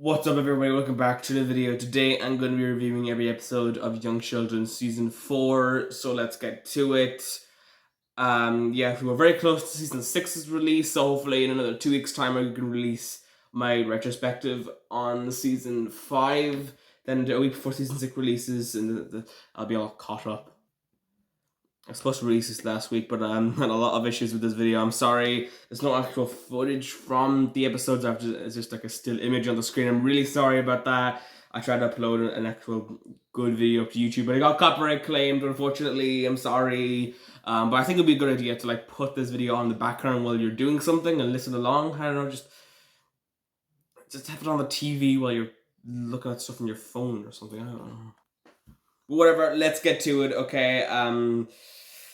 What's up, everybody? Welcome back to the video. Today I'm going to be reviewing every episode of Young Sheldon season 4, so let's get to it. Yeah, we're very close to season 6's release, so hopefully in another 2 weeks' time I can release my retrospective on season 5. Then a week before season 6 releases, and I'll be all caught up. I was supposed to release this last week, but had a lot of issues with this video. I'm sorry. There's no actual footage from the episodes. It's just like a still image on the screen. I'm really sorry about that. I tried to upload an actual good video up to YouTube, but it got copyright claimed, unfortunately. I'm sorry. But I think it'd be a good idea to like put this video on the background while you're doing something and listen along. I don't know, just have it on the TV while you're looking at stuff on your phone or something. I don't know. Whatever, let's get to it, okay?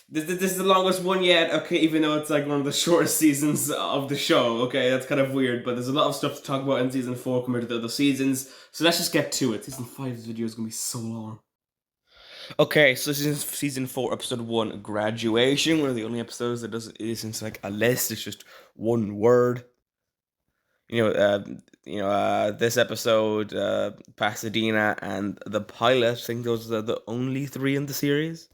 This is the longest one yet, okay, even though it's like one of the shortest seasons of the show, okay? That's kind of weird, but there's a lot of stuff to talk about in season 4 compared to the other seasons, so let's just get to it. Season 5's video is going to be so long. Okay, so this is season 4, episode 1, Graduation, one of the only episodes that isn't like a list, it's just one word. This episode, Pasadena, and the pilot, I think those are the only 3 in the series.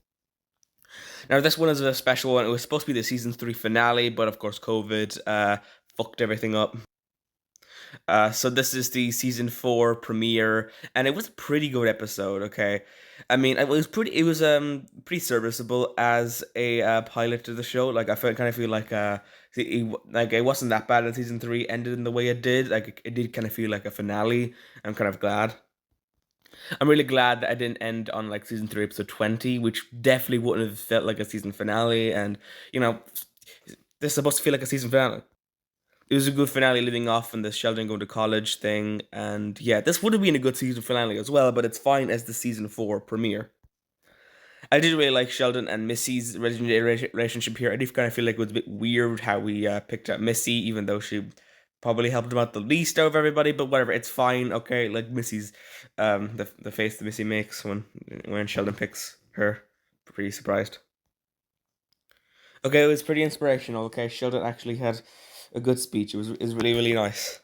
Now, this one is a special one. It was supposed to be the season 3 finale, but of course, COVID fucked everything up. So this is the season 4 premiere, and it was a pretty good episode. Okay, I mean, it was pretty serviceable as a pilot to the show. Like I kind of feel like it wasn't that bad that season 3 ended in the way it did. Like it did kind of feel like a finale. I'm kind of glad. I'm really glad that I didn't end on like season 3 episode 20, which definitely wouldn't have felt like a season finale. And this is supposed to feel like a season finale. It was a good finale leading off in the Sheldon going to college thing, and yeah, this would have been a good season finale as well, but it's fine as the season 4 premiere. I did really like Sheldon and Missy's relationship here. I do kind of feel like it was a bit weird how we picked up Missy, even though she probably helped him out the least out of everybody, but whatever, it's fine, okay? Like Missy's, the face that Missy makes when Sheldon picks her, pretty surprised. Okay, it was pretty inspirational, okay? Sheldon actually had a good speech. It was really, really nice.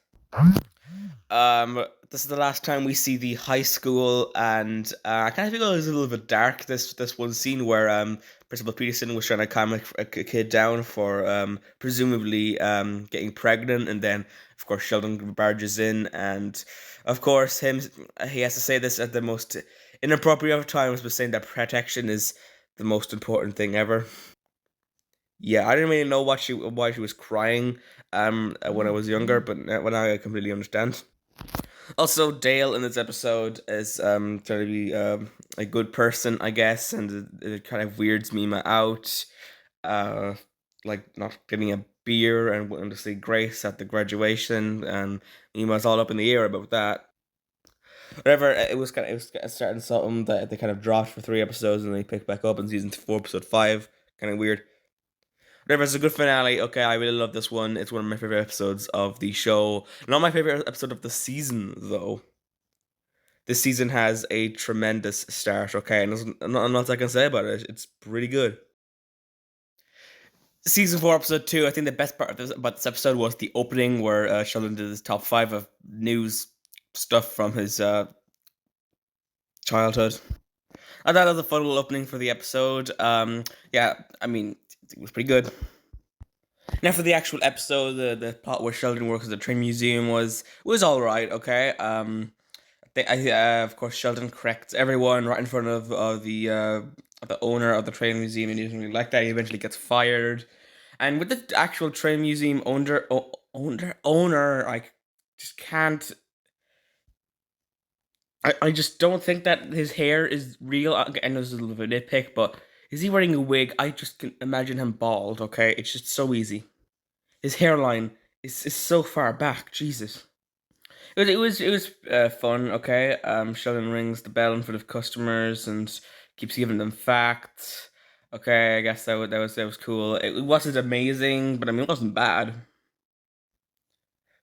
This is the last time we see the high school, and I kind of feel it was a little bit dark. This one scene where Principal Peterson was trying to calm a kid down for presumably getting pregnant, and then of course Sheldon barges in, and of course he has to say this at the most inappropriate of times, but saying that protection is the most important thing ever. Yeah, I didn't really know why she was crying when I was younger, but now I completely understand. Also, Dale in this episode is trying to be a good person, I guess, and it kind of weirds Mima out, uh, like not getting a beer and wanting to see Grace at the graduation, and Mima's all up in the air about that. Whatever, it was starting something that they kind of dropped for 3 episodes and they picked back up in season 4, episode 5. Kind of weird. Whatever, it's a good finale. Okay, I really love this one. It's one of my favorite episodes of the show. Not my favorite episode of the season, though. This season has a tremendous start, okay? And there's not much I can say about it. It's pretty good. Season 4, episode 2, I think the best part about this episode was the opening where Sheldon did his top 5 of news stuff from his childhood. I thought that was a fun little opening for the episode. Yeah, I mean, it was pretty good. Now for the actual episode, the plot where Sheldon works at the train museum was all right. Okay. Of course Sheldon corrects everyone right in front of the owner of the train museum, and he doesn't really like that. He eventually gets fired, and with the actual train museum owner, I just can't. I just don't think that his hair is real. I know this is a little bit of a nitpick, but is he wearing a wig? I just can imagine him bald. Okay, it's just so easy. His hairline is so far back. Jesus. It was fun. Okay. Sheldon rings the bell in front of customers and keeps giving them facts. Okay, I guess that was cool. It wasn't amazing, but I mean it wasn't bad.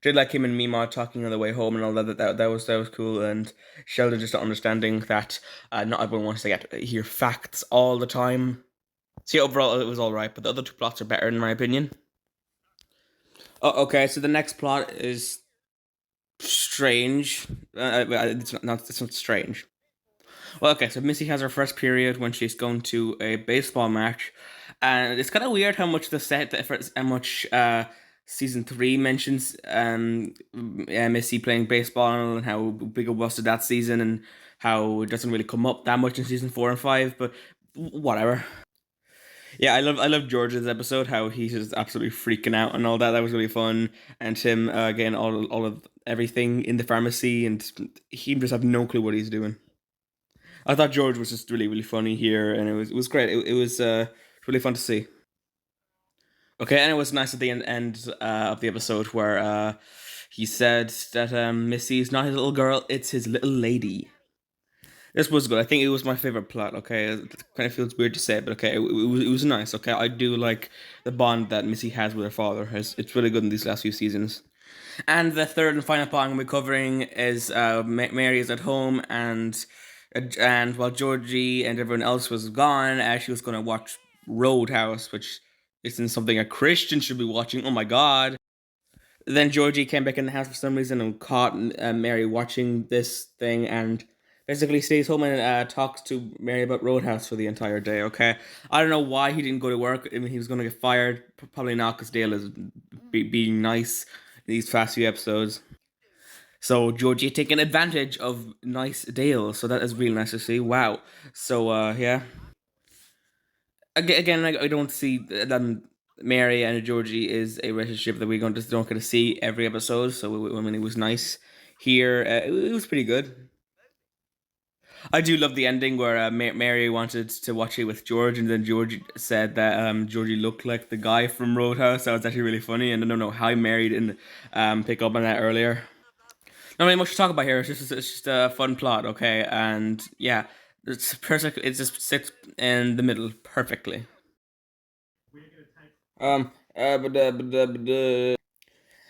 Did like him and Mima talking on the way home and all that was cool, and Sheldon just not understanding that not everyone wants to hear facts all the time. See, overall it was all right, but the other 2 plots are better in my opinion. Oh, okay, so the next plot is Strange. It's not strange. Well, okay, so Missy has her first period when she's going to a baseball match, and it's kind of weird how much the set, how much season three mentions Missy playing baseball and how big it was to that season, and how it doesn't really come up that much in season four and five. But whatever. Yeah, I love George's episode. How he's just absolutely freaking out and all that. That was really fun. And him getting all of everything in the pharmacy, and he just have no clue what he's doing. I thought George was just really funny here, and it was great. It was really fun to see. Okay, and it was nice at the end of the episode where he said that Missy is not his little girl; it's his little lady. This was good. I think it was my favorite plot. Okay, it kind of feels weird to say, but okay, it was nice. Okay, I do like the bond that Missy has with her father. It's really good in these last few seasons. And the third and final part I'm going to be covering is Mary is at home, and while Georgie and everyone else was gone, she was going to watch Roadhouse, which isn't something a Christian should be watching. Oh my god. Then Georgie came back in the house for some reason and caught Mary watching this thing, and basically stays home and talks to Mary about Roadhouse for the entire day. Okay, I don't know why he didn't go to work. I mean, he was going to get fired. Probably not, because Dale is being nice in these past few episodes. So Georgie taking advantage of nice Dale. So that is really nice to see. Wow. So yeah. Again, I don't see that Mary and Georgie is a relationship that we don't get to see every episode. So I mean, it was nice here. It was pretty good. I do love the ending where Mary wanted to watch it with George, and then George said that Georgie looked like the guy from Roadhouse. That was actually really funny, and I don't know how Mary didn't pick up on that earlier. Not really much to talk about here. It's just a fun plot, okay, and yeah, it's perfect. It just sits in the middle perfectly. But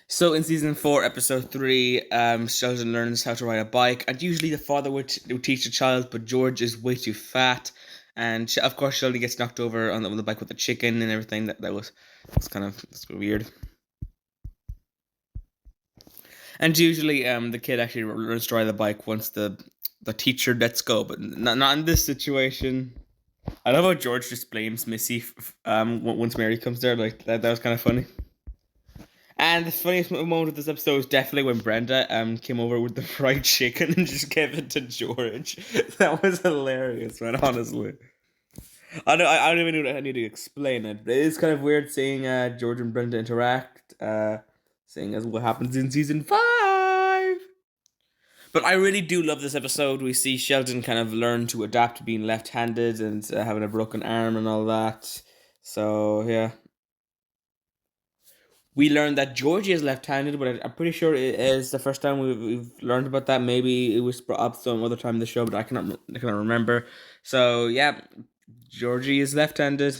So in season four, episode three, Sheldon learns how to ride a bike, and usually the father would teach the child, but George is way too fat, and of course Sheldon gets knocked over on the bike with the chicken and everything. That's kind of that's weird. And usually, the kid actually learns to ride the bike once the teacher lets go, but not in this situation. I love how George just blames Missy once Mary comes there. Like that was kind of funny. And the funniest moment of this episode was definitely when Brenda came over with the fried chicken and just gave it to George. That was hilarious, man. Honestly, I don't even know. I need to explain it. But it is kind of weird seeing George and Brenda interact. Seeing as what happens in season five. But I really do love this episode. We see Sheldon kind of learn to adapt to being left-handed and having a broken arm and all that. So yeah, we learned that Georgie is left-handed, but I'm pretty sure it is the first time we've learned about that. Maybe it was brought up some other time in the show, but I cannot remember. So yeah, Georgie is left-handed.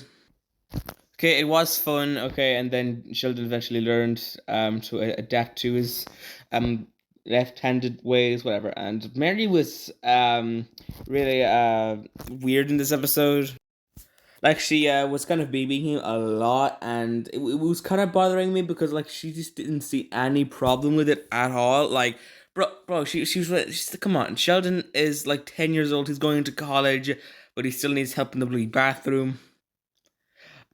Okay, it was fun. Okay, and then Sheldon eventually learned to adapt to his um left-handed ways, whatever. And Mary was really weird in this episode. Like she was kind of babying him a lot, and it was kind of bothering me because like she just didn't see any problem with it at all. Like, bro, she was like, come on, Sheldon is like 10 years old. He's going to college, but he still needs help in the bloody bathroom.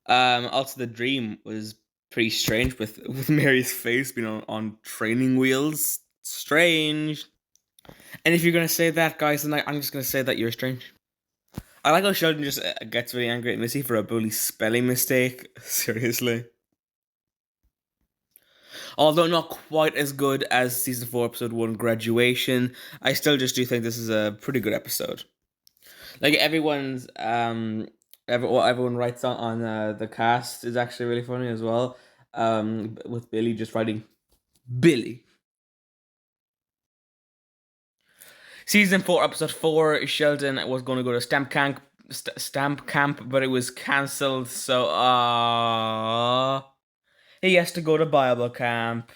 Also the dream was pretty strange with Mary's face being on training wheels. Strange. And if you're gonna say that, guys, then I'm just gonna say that you're strange. I like how Sheldon just gets really angry at Missy for a bully spelling mistake. Seriously. Although not quite as good as season 4, episode 1, Graduation, I still just do think this is a pretty good episode. Like what everyone writes on the cast is actually really funny as well. With Billy just writing Billy. Season 4, episode 4, Sheldon was going to go to stamp camp, but it was cancelled. So, he has to go to Bible camp.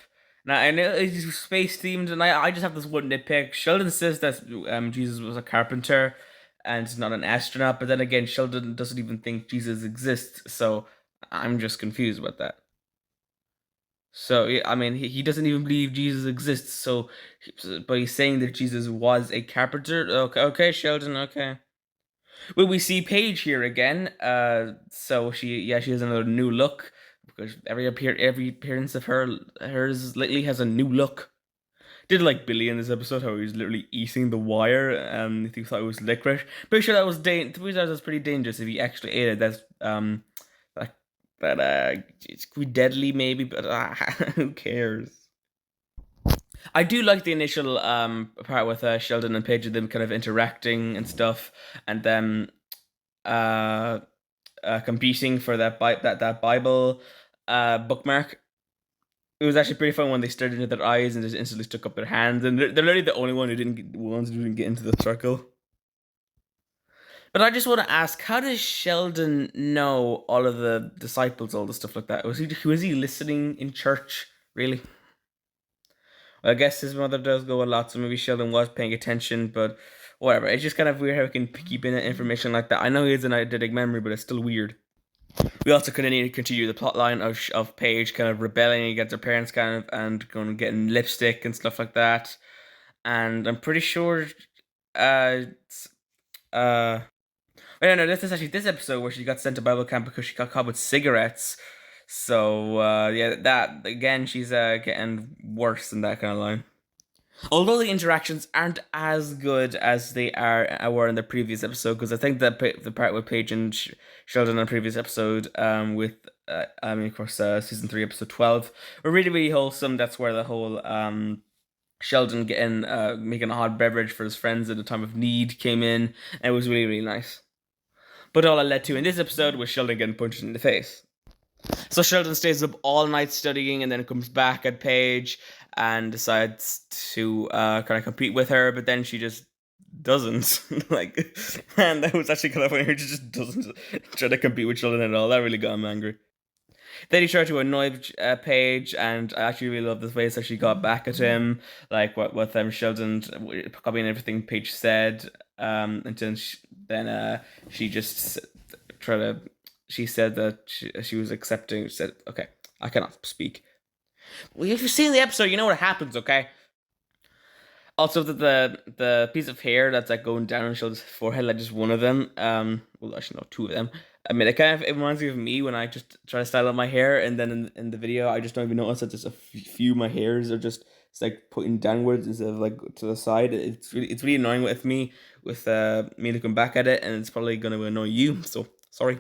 Now, I know it's space themed, and I just have this one nitpick. Sheldon says that Jesus was a carpenter and not an astronaut, but then again, Sheldon doesn't even think Jesus exists, so I'm just confused about that. So I mean, he doesn't even believe Jesus exists. So, but he's saying that Jesus was a carpenter. Okay, okay, Sheldon. Okay. Well, we see Paige here again. So she has another new look because every appearance of hers lately has a new look. Did like Billy in this episode how he was literally eating the wire and he thought it was licorice. Pretty sure that was pretty dangerous if he actually ate it. That's that it could be deadly maybe, but who cares? I do like the initial part with Sheldon and Paige, them kind of interacting and stuff, and them uh, competing for that Bible bookmark. It was actually pretty fun when they stared into their eyes and just instantly stuck up their hands, and they're literally the only ones who didn't get into the circle. But I just want to ask, how does Sheldon know all of the disciples, all the stuff like that? Was he listening in church? Really? Well, I guess his mother does go a lot, so maybe Sheldon was paying attention, but whatever. It's just kind of weird how he can keep in information like that. I know he has an eidetic memory, but it's still weird. We also kind of need to continue the plot line of Paige kind of rebelling against her parents, kind of, and going and getting lipstick and stuff like that. And I'm pretty sure, it's, wait, no, this is actually this episode where she got sent to Bible camp because she got caught with cigarettes. So yeah, that again, she's getting worse in that kind of line. Although the interactions aren't as good as they were in the previous episode, because I think that the part with Paige and Sheldon in the previous episode, with I mean, of course, season 3, episode 12, were really really wholesome. That's where the whole Sheldon getting making a hot beverage for his friends at a time of need came in, and it was really really nice. But all it led to in this episode was Sheldon getting punched in the face. So Sheldon stays up all night studying and then comes back at Paige and decides to kind of compete with her, but then she just doesn't. Like, and that was actually kind of funny. She just doesn't try to compete with Sheldon at all. That really got him angry. Then he tried to annoy Paige, and I actually really love the ways that she got back at him, like what with Sheldon copying everything Paige said, and then she just tried to. She said that she was accepting. She said, "Okay, I cannot speak." Well, if you've seen the episode, you know what happens. Okay. Also, the piece of hair that's like going down on Sheldon's forehead, like just one of them. Well, actually, no, two of them. I mean, it reminds me of me when I just try to style up my hair, and then in the video, I just don't even notice that just a few of my hairs are just it's like putting downwards instead of like to the side. It's really annoying with me me looking back at it, and it's probably gonna annoy you. So sorry.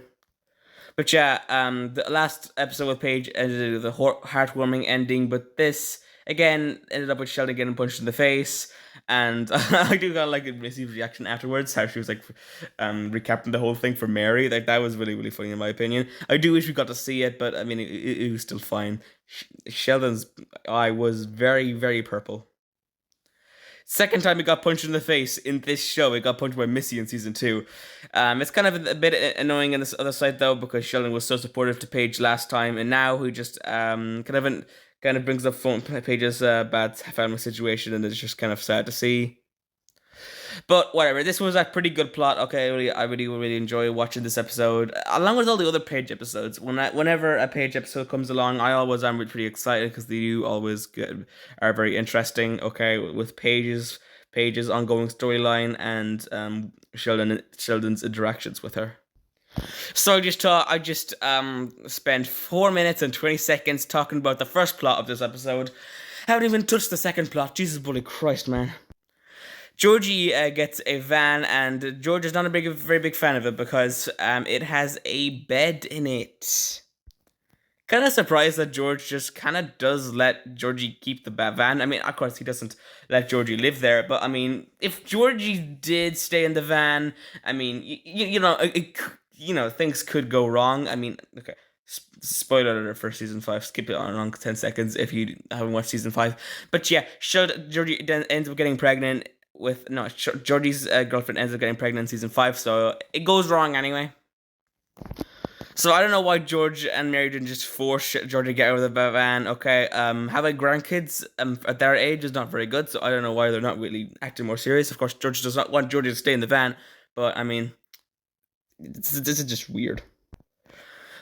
But yeah, the last episode with Paige ended with a heartwarming ending, but this again ended up with Sheldon getting punched in the face, and I do kind of like Missy's reaction afterwards, how she was like recapping the whole thing for Mary. Like that was really really funny in my opinion. I do wish we got to see it, but I mean it was still fine. Sheldon's eye was very very purple. Second time he got punched in the face in this show. He got punched by Missy in season 2. It's kind of a bit annoying on this other side though, because Sheldon was so supportive to Paige last time, and now he just kind of brings up Paige's bad family situation, and it's just kind of sad to see. But whatever, this was a pretty good plot. Okay, I really enjoy watching this episode, along with all the other Page episodes. Whenever a Page episode comes along, I'm pretty excited because they do always are very interesting. Okay, with Page's ongoing storyline and Sheldon's interactions with her. So I just spend 4 minutes and 20 seconds talking about the first plot of this episode. Haven't even touched the second plot. Jesus bloody Christ, man. Georgie gets a van, and George is not very big fan of it because it has a bed in it. Kind of surprised that George just kind of does let Georgie keep the van. I mean, of course, he doesn't let Georgie live there, but I mean, if Georgie did stay in the van, I mean, things could go wrong. I mean, okay. Spoiler alert for season 5. Skip it on 10 seconds if you haven't watched season 5. But yeah, Georgie then ends up getting pregnant Georgie's girlfriend ends up getting pregnant in season 5, so it goes wrong anyway. So I don't know why George and Mary didn't just force Georgie to get out of the van. Okay, having grandkids at their age is not very good, so I don't know why they're not really acting more serious. Of course, George does not want Georgie to stay in the van, but I mean, this is just weird.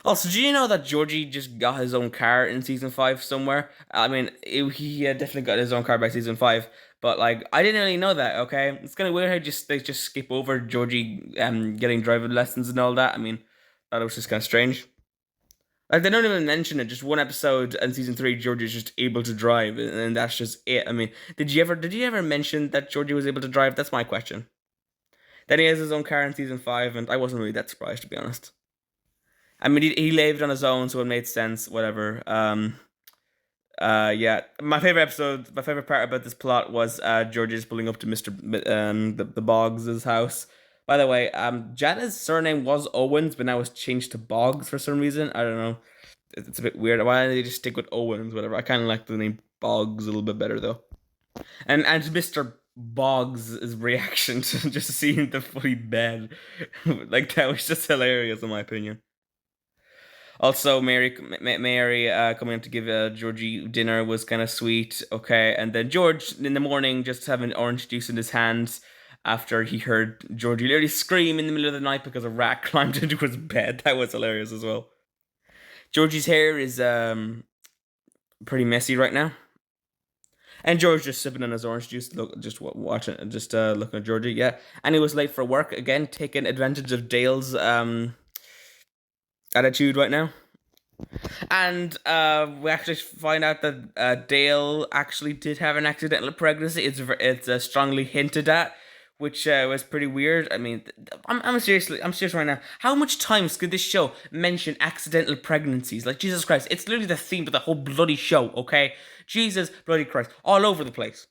Also, do you know that Georgie just got his own car in season 5 somewhere? I mean, he had definitely got his own car by season 5, but like I didn't really know that. Okay, it's kind of weird how they just skip over Georgie getting driving lessons and all that. I mean, that was just kind of strange. Like they don't even mention it. Just one episode in season 3, Georgie's just able to drive, and that's just it. I mean, did you ever mention that Georgie was able to drive? That's my question. Then he has his own car in season 5, and I wasn't really that surprised, to be honest. I mean, he lived on his own, so it made sense. Whatever. Yeah. My favorite part about this plot was George's pulling up to the Boggs' house. By the way, Jana's surname was Owens, but now it's changed to Boggs for some reason. I don't know. It's a bit weird. Why don't they just stick with Owens? Whatever. I kind of like the name Boggs a little bit better though. And Mr. Boggs' reaction to just seeing the fully bed, like that was just hilarious in my opinion. Also, Mary coming up to give Georgie dinner was kind of sweet. Okay, and then George in the morning just having orange juice in his hands after he heard Georgie literally scream in the middle of the night because a rat climbed into his bed. That was hilarious as well. Georgie's hair is pretty messy right now. And George just sipping on his orange juice, watching, just looking at Georgie, yeah. And he was late for work again, taking advantage of Dale's attitude right now. And we actually find out that Dale actually did have an accidental pregnancy. It's strongly hinted at, which was pretty weird. I mean, I'm serious right now. How much times could this show mention accidental pregnancies? Like Jesus Christ, it's literally the theme of the whole bloody show. Okay, Jesus bloody Christ, all over the place.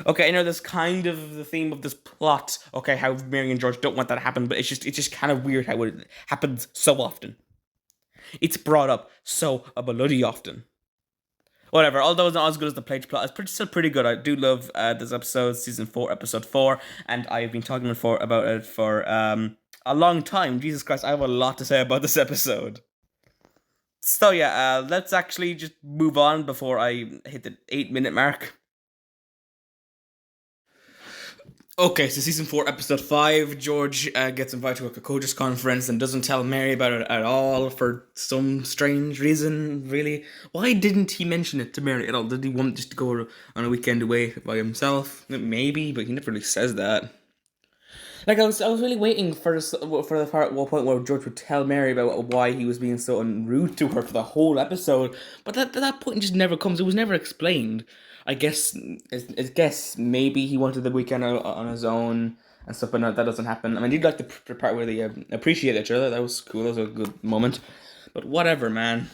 Okay, I know that's kind of the theme of this plot. Okay, how Mary and George don't want that to happen, but it's just kind of weird how it happens so often. It's brought up so bloody often. Whatever, although it's not as good as the Page plot, it's still pretty good. I do love this episode, season 4, episode 4, and I've been talking about it for a long time. Jesus Christ, I have a lot to say about this episode. So yeah, let's actually just move on before I hit the 8-minute mark. Okay, so season 4, episode 5, George gets invited to a Kokoja's conference and doesn't tell Mary about it at all for some strange reason, really. Why didn't he mention it to Mary at all? Did he want just to go on a weekend away by himself? Maybe, but he never really says that. Like, I was really waiting for the point where George would tell Mary about why he was being so rude to her for the whole episode, but that point just never comes. It was never explained. I guess maybe he wanted the weekend on his own and stuff, but no, that doesn't happen. I mean, you'd like the part where they appreciate each other. That was cool. That was a good moment. But whatever, man.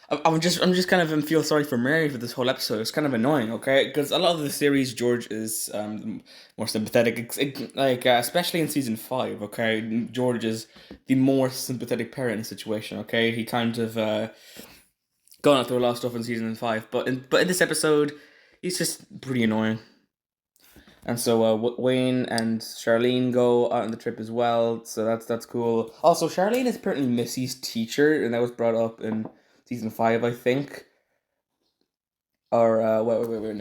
I'm just kind of feel sorry for Mary for this whole episode. It's kind of annoying, okay? Because a lot of the series, George is more sympathetic, especially in season 5. Okay, George is the more sympathetic parent in the situation. Okay, he kind of gone through a lot of stuff in season 5, but in this episode, he's just pretty annoying. And so Wayne and Charlene go out on the trip as well, so that's cool. Also, Charlene is apparently Missy's teacher, and that was brought up in season 5, I think. Or wait,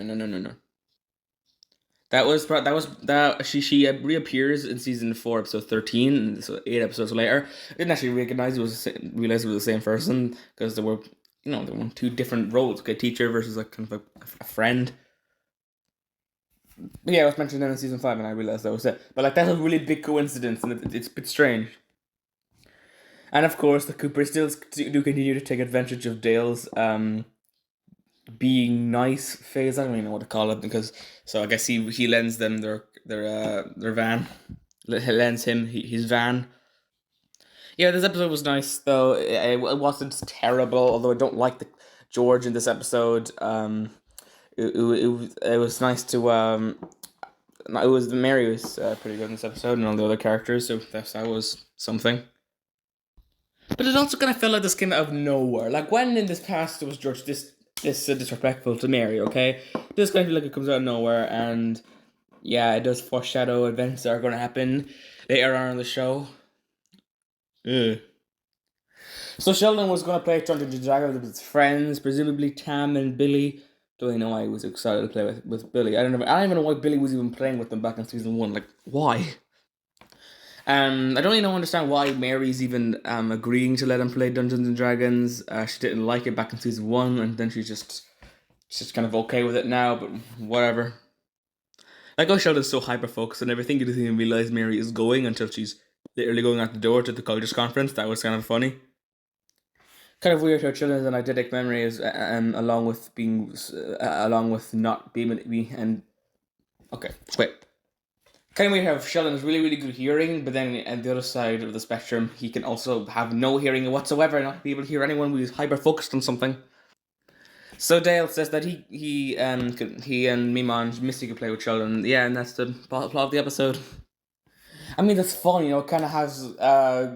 no. She reappears in season 4, episode 13, so 8 episodes later. I didn't actually realize it was the same person because there were 2 different roles, like a teacher versus like kind of a friend. But yeah, it was mentioned in season 5, and I realized that was it. But like that's a really big coincidence, and it's a bit strange. And of course, the Coopers still do continue to take advantage of Dale's being nice phase. I don't even know what to call it, because so I guess he lends them their van. He lends him his van. Yeah, this episode was nice though. It wasn't terrible, although I don't like the George in this episode. It was nice to Mary was pretty good in this episode, and all the other characters, so that was something. But it also kind of felt like this came out of nowhere. Like when in this past it was George this disrespectful to Mary, okay? This kind of feel like it comes out of nowhere, and yeah, it does foreshadow events that are going to happen later on in the show. Ugh. So Sheldon was going to play Dungeons and Dragons with his friends, presumably Tam and Billy. Don't really know why he was excited to play with Billy. I don't even know why Billy was even playing with them back in season 1. Like, why? I don't even understand why Mary's even agreeing to let him play Dungeons and Dragons. She didn't like it back in season 1, and then she's just kind of okay with it now. But whatever. Like, oh, Sheldon's so hyper focused on everything, he doesn't even realize Mary is going until she's literally going out the door to the college's conference. That was kind of funny. Kind of weird how children's and eidetic memory is, along with being, along with not being and okay, wait. Kind of weird how Sheldon has really, really good hearing, but then at the other side of the spectrum, he can also have no hearing whatsoever, and not be able to hear anyone who's hyper focused on something. So Dale says that he and Mima and Misty could play with Sheldon. Yeah, and that's the plot of the episode. I mean, that's fun. It kind of has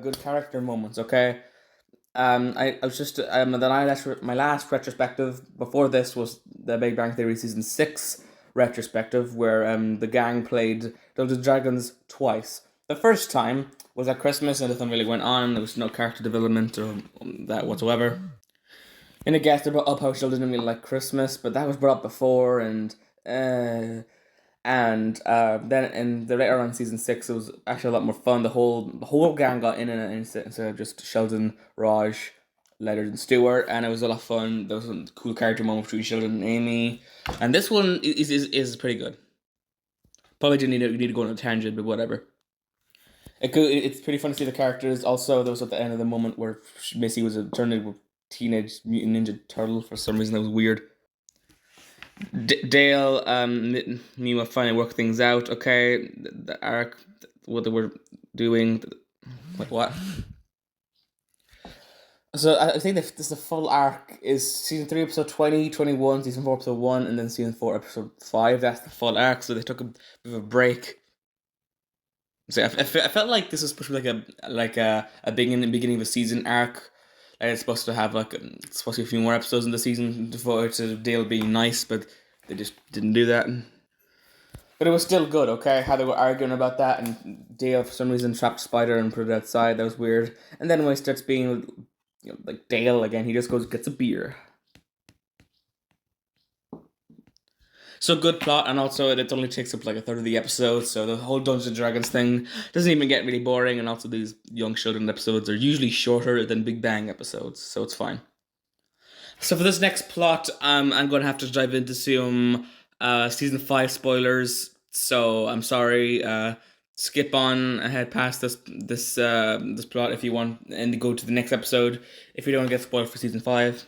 good character moments. Okay. I was just my last retrospective before this was the Big Bang Theory season 6 retrospective, where the gang played Dungeons and Dragons twice. The first time was at Christmas, and nothing really went on. There was no character development or that whatsoever. And I guess they brought up how Sheldon didn't really like Christmas, but that was brought up before, and then in the later on season 6, it was actually a lot more fun. The whole gang got in it instead of just Sheldon, Raj, Leonard, and Stewart, and it was a lot of fun. There was some cool character moment between Sheldon and Amy, and this one is pretty good. Probably didn't need to go on a tangent, but whatever. It's pretty fun to see the characters. Also, there was at the end of the moment where Missy was turned into a teenage mutant ninja turtle for some reason. That was weird. Dale, Mima finally work things out. Okay, the arc, what they were doing. Wait, what? So I think this the full arc is season 3 episode 20, 21, season 4 episode 1, and then season 4 episode 5. That's the full arc. So they took a bit of a break. So I felt like this was supposed to be like a beginning of a season arc. Like it's supposed to have it's supposed to be a few more episodes in the season devoted to Dale being nice, but they just didn't do that. But it was still good, okay? How they were arguing about that, and Dale for some reason trapped Spider and put it outside. That was weird. And then when he starts being, like Dale again, he just goes gets a beer. So good plot, and also it only takes up like a third of the episode. So the whole Dungeons and Dragons thing doesn't even get really boring. And also these young children episodes are usually shorter than Big Bang episodes, so it's fine. So for this next plot, I'm going to have to dive into some season 5 spoilers. So I'm sorry. Skip on ahead past this plot if you want, and go to the next episode if you don't want to get spoiled for season 5.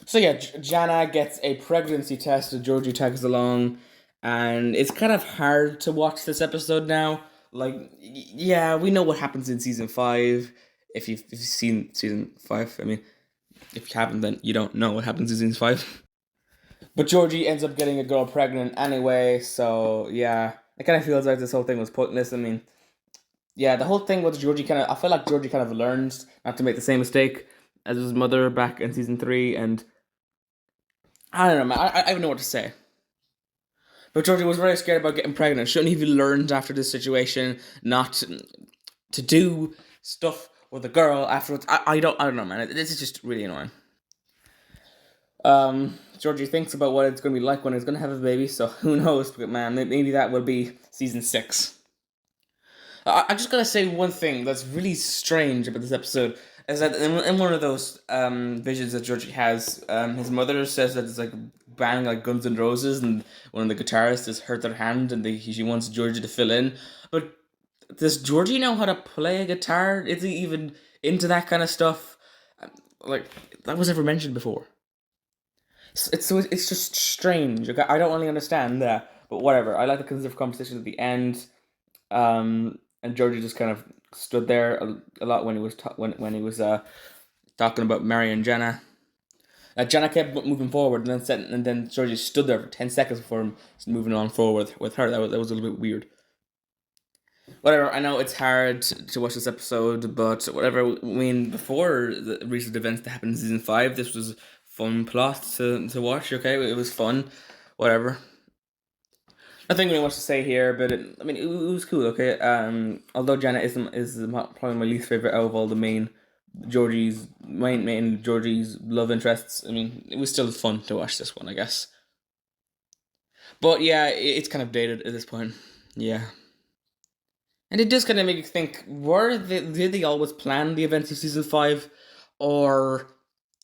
So yeah, Jana gets a pregnancy test. Georgie tags along, and it's kind of hard to watch this episode now. Like, yeah, we know what happens in season 5. If you've seen season 5, I mean, if you haven't, then you don't know what happens in season 5. But Georgie ends up getting a girl pregnant anyway, so yeah, it kind of feels like this whole thing was pointless. I mean, yeah, the whole thing with Georgie I feel like Georgie kind of learns not to make the same mistake as his mother back in season 3, and I don't know, man. I don't know what to say. But Georgie was very scared about getting pregnant. Shouldn't he have learned after this situation not to do stuff with a girl afterwards? I don't know, man. This is just really annoying. Georgie thinks about what it's going to be like when he's going to have a baby, so who knows, but man, maybe that will be season 6. I'm just going to say one thing that's really strange about this episode is that in one of those visions that Georgie has, his mother says that it's like bang like Guns N' Roses, and one of the guitarists has hurt their hand, and she wants Georgie to fill in. But does Georgie know how to play a guitar? Is he even into that kind of stuff? Like, that was never mentioned before. It's just strange. Okay, I don't really understand that, but whatever. I like the conservative conversation at the end. And Georgie just kind of stood there a lot when he was when he was talking about Mary and Jenna. Jenna kept moving forward, and then Georgie stood there for 10 seconds before him moving on forward with her. That was a little bit weird. Whatever. I know it's hard to watch this episode, but whatever. I mean, before the recent events that happened in season 5, this was a fun plot to watch. Okay, it was fun. Whatever. Nothing really much to say here, but it was cool. Okay, although Janet is probably my least favorite out of all the main Georgie's love interests. I mean, it was still fun to watch this one, I guess. But yeah, it's kind of dated at this point. Yeah. And it does kind of make you think: did they always plan the events of season 5, or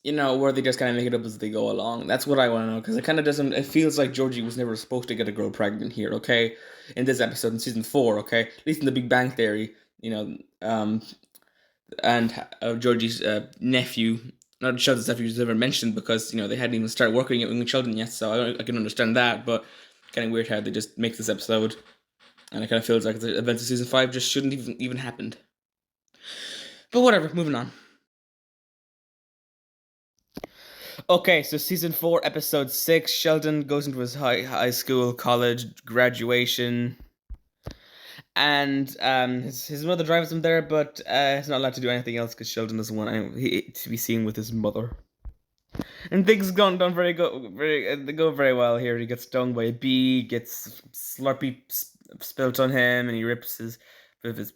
were they just kind of make it up as they go along? That's what I want to know, because it kind of doesn't. It feels like Georgie was never supposed to get a girl pregnant here. Okay, in this episode in season 4. Okay, at least in the Big Bang Theory, and Georgie's nephew. Not Sheldon's nephew was ever mentioned, because they hadn't even started working with Sheldon yet, so I can understand that. But kind of weird how they just make this episode, and it kind of feels like the events of season 5 just shouldn't even happened. But whatever, moving on. Okay, so season 4, episode 6. Sheldon goes into his high school, college, graduation, and his mother drives him there, but he's not allowed to do anything else because Sheldon doesn't want to be seen with his mother. And things done very they go very well here. He gets stung by a bee, gets Slurpee spilt on him, and he rips his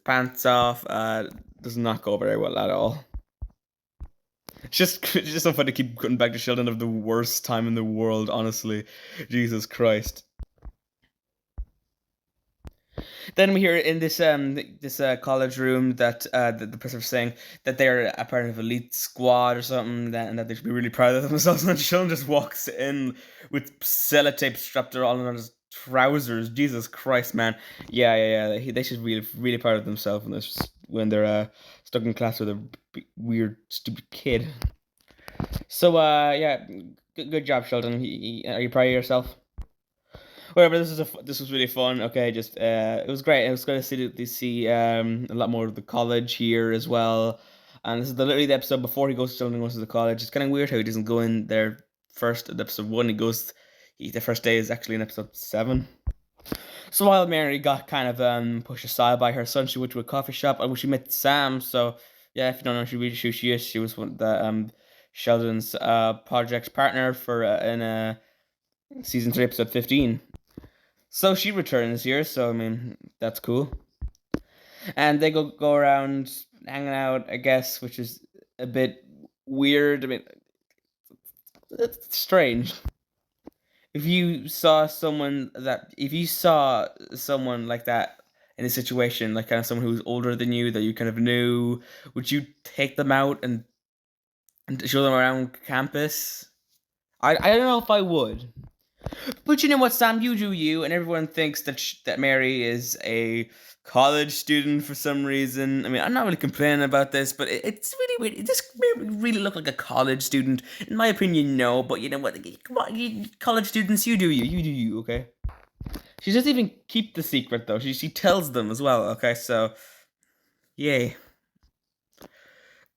pants off. Does not go very well at all. It's just so fun to keep cutting back to Sheldon of the worst time in the world, honestly. Jesus Christ. Then we hear in this college room that the professor saying that they're a part of elite squad or something, and that they should be really proud of themselves. And Sheldon just walks in with sellotape strapped around his trousers. Jesus Christ, man! Yeah. They should be really proud of themselves when they're stuck in class with a weird, stupid kid. So yeah, good job, Sheldon. Are you proud of yourself? Whatever. This was really fun. Okay, just it was great. It was great to see a lot more of the college here as well. And this is literally the episode before he goes to the college. It's kind of weird how he doesn't go in there first at episode 1. The first day is actually in episode 7. So while Mary got kind of pushed aside by her son, she went to a coffee shop and she met Sam. So yeah, if you don't know who she is, she was one of the Sheldon's project partner for in season 3, episode 15. So she returns here, so I mean that's cool. And they go around hanging out, I guess, which is a bit weird. I mean, it's strange. If you saw someone like that in a situation, like kind of someone who's older than you that you kind of knew, would you take them out and show them around campus? I don't know if I would. But you know what, Sam? You do you, and everyone thinks that Mary is a college student for some reason. I mean, I'm not really complaining about this, but it's really weird. It just really look like a college student. In my opinion, no. But you know what? Come on, college students, you do you, okay? She doesn't even keep the secret though. She tells them as well. Okay, so yay.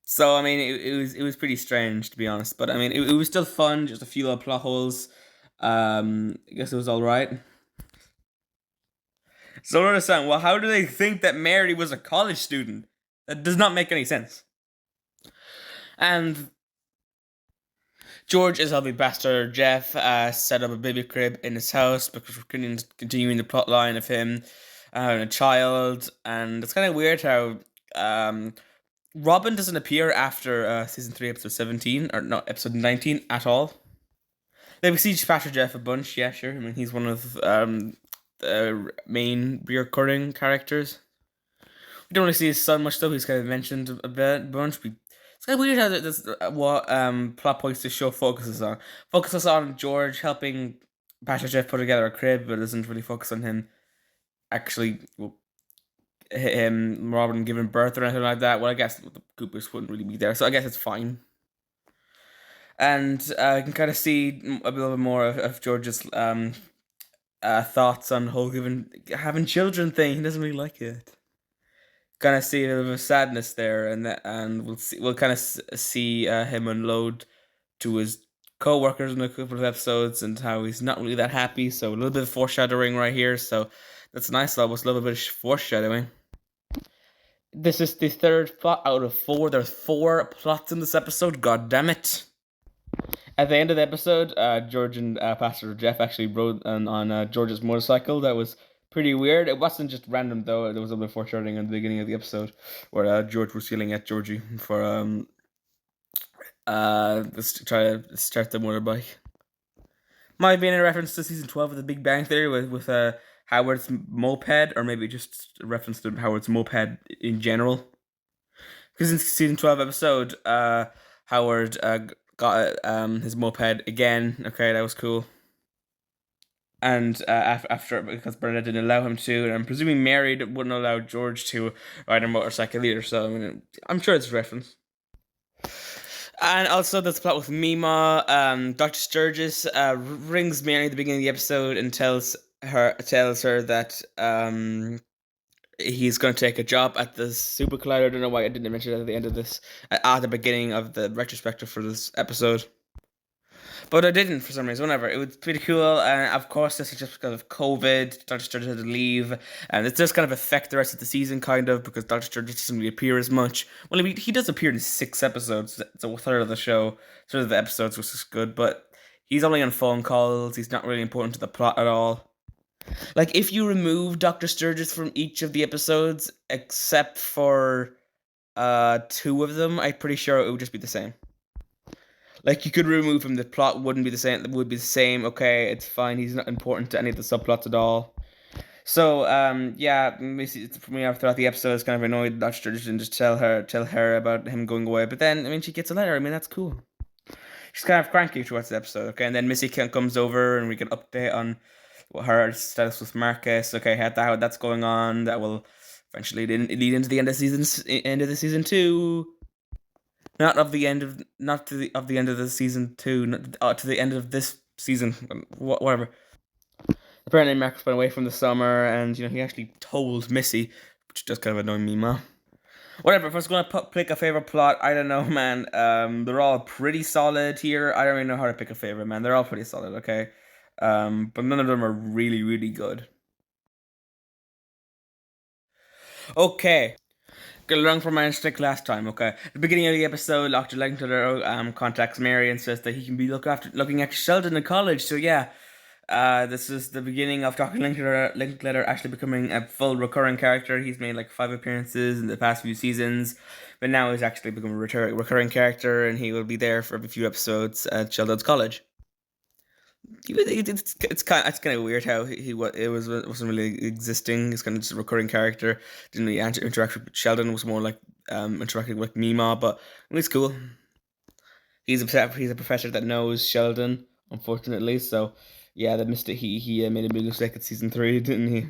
So I mean, it was pretty strange, to be honest. But I mean, it was still fun. Just a few little plot holes. I guess it was all right. So I don't understand. Well, how do they think that Mary was a college student? That does not make any sense. And George is helping Pastor Jeff set up a baby crib in his house because we're continuing the plot line of him having a child. And it's kind of weird how Robin doesn't appear after season 3, episode 17, or not, episode 19 at all. Like, we see Pastor Jeff a bunch, yeah, sure. I mean, he's one of the main recurring characters. We don't really see his son much though. He's kind of mentioned a bunch. It's kind of weird how this what plot points the show focuses on. Focuses on George helping Pastor Jeff put together a crib, but doesn't really focus on him actually him Robin giving birth or anything like that. Well, I guess the Coopers wouldn't really be there, so I guess it's fine. And you can kind of see a little bit more of George's thoughts on the whole having children thing. He doesn't really like it. Kind of see a little bit of sadness there, and we'll kind of see him unload to his co-workers in a couple of episodes and how he's not really that happy. So a little bit of foreshadowing right here. So that's nice. Almost a little bit of foreshadowing. This is the third plot out of 4. There's 4 plots in this episode. God damn it. At the end of the episode, George and Pastor Jeff actually rode on George's motorcycle. That was pretty weird. It wasn't just random though. There was a bit of foreshadowing at the beginning of the episode where George was yelling at Georgie for try to start the motorbike. Might be in a reference to season 12 of The Big Bang Theory with Howard's moped, or maybe just a reference to Howard's moped in general. Because in season 12 episode, Howard got his moped again. Okay, that was cool. And after, because Bernadette didn't allow him to, and I'm presuming Mary wouldn't allow George to ride a motorcycle either. So I mean, I'm sure it's a reference. And also, there's a plot with Mima. Dr. Sturgis rings Mary at the beginning of the episode and tells her that he's going to take a job at the Super Collider. I don't know why I didn't mention that at the end of this, at the beginning of the retrospective for this episode. But I didn't for some reason. Whatever. It was pretty cool. And of course, this is just because of COVID. Dr. Sturgis had to leave. And it does kind of affect the rest of the season, kind of, because Dr. Sturgis doesn't really appear as much. Well, I mean, he does appear in 6 episodes. It's a third of the show, third of the episodes, which is good. But he's only on phone calls. He's not really important to the plot at all. Like, if you remove Dr. Sturgis from each of the episodes, except for 2 of them, I'm pretty sure it would just be the same. Like, you could remove him, the plot wouldn't be the same. It would be the same. Okay, it's fine. He's not important to any of the subplots at all. So, yeah, for me, throughout the episode, I was kind of annoyed that Dr. Sturgis didn't just tell her about him going away. But then, I mean, she gets a letter. I mean, that's cool. She's kind of cranky towards the episode. Okay, and then Missy comes over, and we can update on her status with Marcus. Okay, how that's going on. That will eventually lead into the end of the season 2. Not of the end of the end of the season 2, to the end of this season, whatever. Apparently, Marcus went away from the summer, and he actually told Missy, which does kind of annoy me, ma. Whatever. If I was gonna pick a favorite plot, I don't know, man. They're all pretty solid here. I don't really know how to pick a favorite, man. They're all pretty solid, okay. But none of them are really, really good. Okay. Gonna learn from my mistake last time, okay? At the beginning of the episode, Dr. Linklater contacts Mary and says that he can be looking after Sheldon in college. So yeah, this is the beginning of Dr. Linklater actually becoming a full recurring character. He's made like 5 appearances in the past few seasons, but now he's actually become a recurring character, and he will be there for a few episodes at Sheldon's college. It's kind of weird how wasn't really existing. He's kind of just a recurring character. Didn't really interact with Sheldon. Was more like interacting with Mima, but it's cool. He's a professor that knows Sheldon, unfortunately. So yeah, that missed it. He made a big mistake at season 3, didn't he?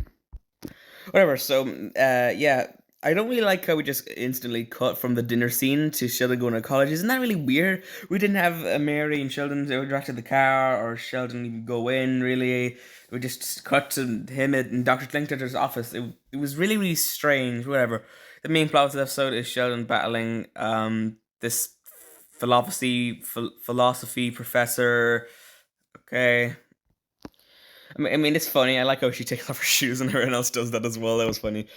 Whatever. So yeah. I don't really like how we just instantly cut from the dinner scene to Sheldon going to college. Isn't that really weird? We didn't have Mary and Sheldon interact in the car, or Sheldon even go in, really. We just cut to him in Dr. Linkletter's office. It was really, really strange, whatever. The main plot of the episode is Sheldon battling this philosophy professor. Okay. I mean, it's funny. I like how she takes off her shoes and everyone else does that as well. That was funny.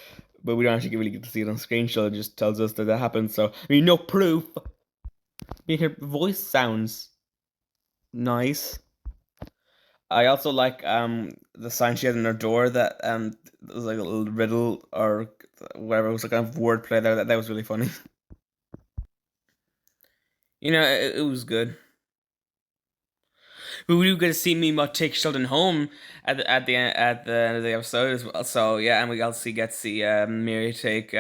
But we don't actually really get to see it on screen. Sheldon just tells us that happened. So, I mean, no proof. I mean, her voice sounds nice. I also like the sign she had on her door that was like a little riddle or whatever. It was like kind of wordplay there. That was really funny. It was good. We do get to see Mima take Sheldon home at the end of the episode as well. So yeah, and we also get to see Mary take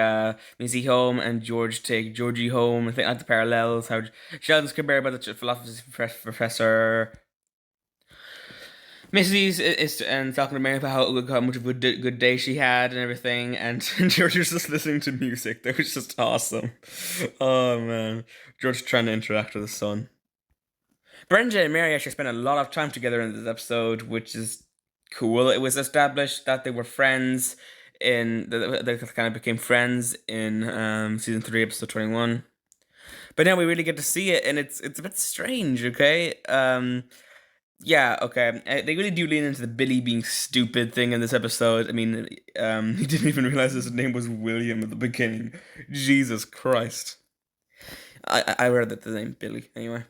Missy home and George take Georgie home. I think at the parallels how Sheldon's compared by the philosophy professor. Missy's is and talking to Mary about how much of a good day she had and everything, and George was just listening to music. That was just awesome. Oh man, George trying to interact with his son. Brenda and Mary actually spent a lot of time together in this episode, which is cool. It was established that they were friends they kind of became friends in season 3, episode 21. But now we really get to see it, and it's a bit strange. Okay, yeah, okay. They really do lean into the Billy being stupid thing in this episode. I mean, he didn't even realize his name was William at the beginning. Jesus Christ. I read that the name Billy anyway.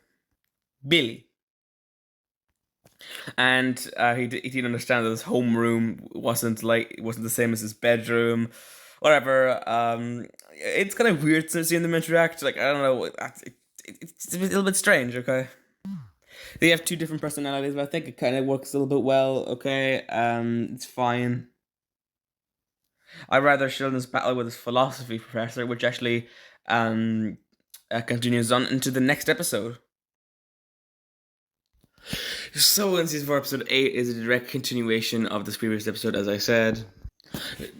Billy. And he didn't understand that his homeroom wasn't the same as his bedroom, whatever. It's kind of weird seeing them interact. Like, I don't know, it's a little bit strange. Okay, they have 2 different personalities, but I think it kind of works a little bit well. Okay, it's fine. I'd rather Sheldon's battle with his philosophy professor, which actually continues on into the next episode. So, in season 4, episode 8 is a direct continuation of this previous episode, as I said.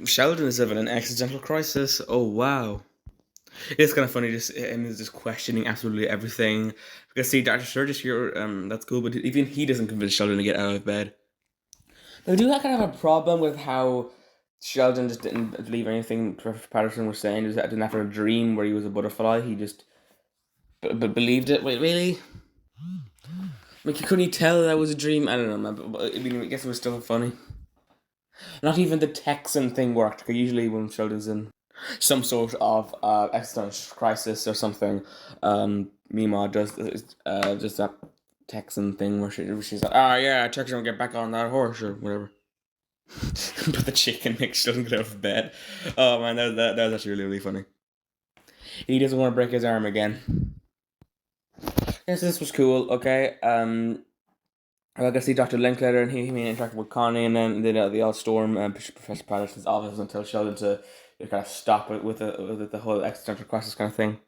Sheldon is having an existential crisis. Oh, wow. It's kind of funny, just him is just questioning absolutely everything. Because, see, Dr. Sturgis here, that's cool, but even he doesn't convince Sheldon to get out of bed. I do kind of have a problem with how Sheldon just didn't believe anything Professor Patterson was saying. He didn't have a dream where he was a butterfly. He just believed it. Wait, really? Like, couldn't he tell that was a dream? I don't know, man. But, I mean, I guess it was still funny. Not even the Texan thing worked, because usually when Sheldon's in some sort of existential crisis or something, Mima does just that Texan thing where she's like, oh yeah, Texan will get back on that horse or whatever. But the chicken makes Sheldon get out of bed. Oh man, that was actually really, really funny. He doesn't want to break his arm again. Yes, this was cool, okay. I got to see Dr. Linklater and he interacted with Connie, and then they all storm Professor Patterson's office and tell Sheldon to kind of stop it with the whole existential crisis kind of thing.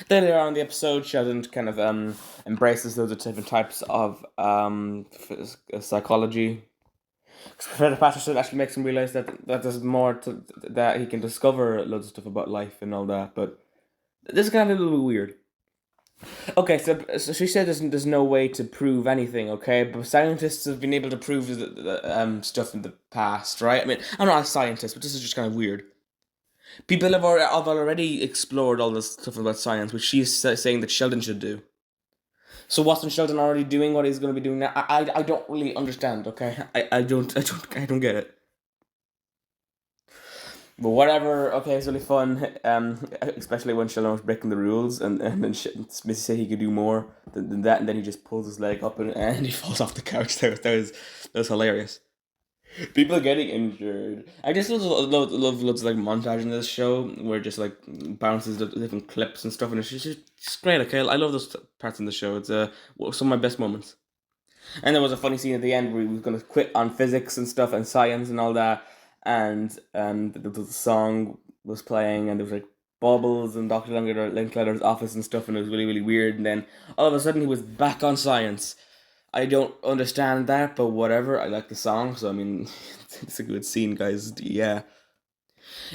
Then later on in the episode, Sheldon kind of embraces those different types of psychology. Professor Patterson actually makes him realize that there's more to that he can discover loads of stuff about life and all that, but this is kind of a little bit weird. Okay, so she said there's no way to prove anything, okay? But scientists have been able to prove stuff in the past, right? I mean, I'm not a scientist, but this is just kind of weird. People have already explored all this stuff about science, which she's saying that Sheldon should do. So wasn't Sheldon already doing what he's going to be doing now? I don't really understand, okay? I don't get it. But whatever, okay, it's really fun, especially when Sheldon was breaking the rules, and then Smithy said he could do more than that, and then he just pulls his leg up and he falls off the couch. That was hilarious. People getting injured. I just love loads of like montage in this show where it just like bounces the different clips and stuff, and it's just great. Okay, I love those parts in the show. It's some of my best moments. And there was a funny scene at the end where he was going to quit on physics and stuff and science and all that, and the song was playing, and there was like bubbles and Dr. Linklater's office and stuff, and it was really, really weird. And then all of a sudden he was back on science. I don't understand that, but whatever. I like the song, so I mean, it's a good scene, guys. Yeah.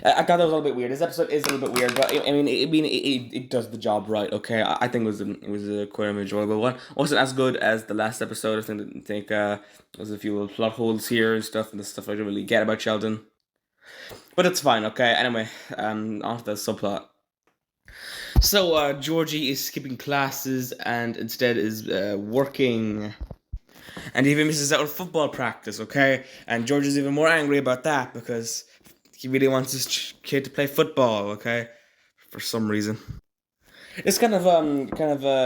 I thought that was a little bit weird. This episode is a little bit weird, but it does the job right. Okay, I think it was a quite an enjoyable one. Wasn't as good as the last episode. I think there's a few little plot holes here and stuff, and the stuff I don't really get about Sheldon. But it's fine. Okay. Anyway, on to the subplot. So Georgie is skipping classes and instead is working. And he even misses out on football practice, okay? And George is even more angry about that because he really wants his kid to play football, okay? For some reason. This kind of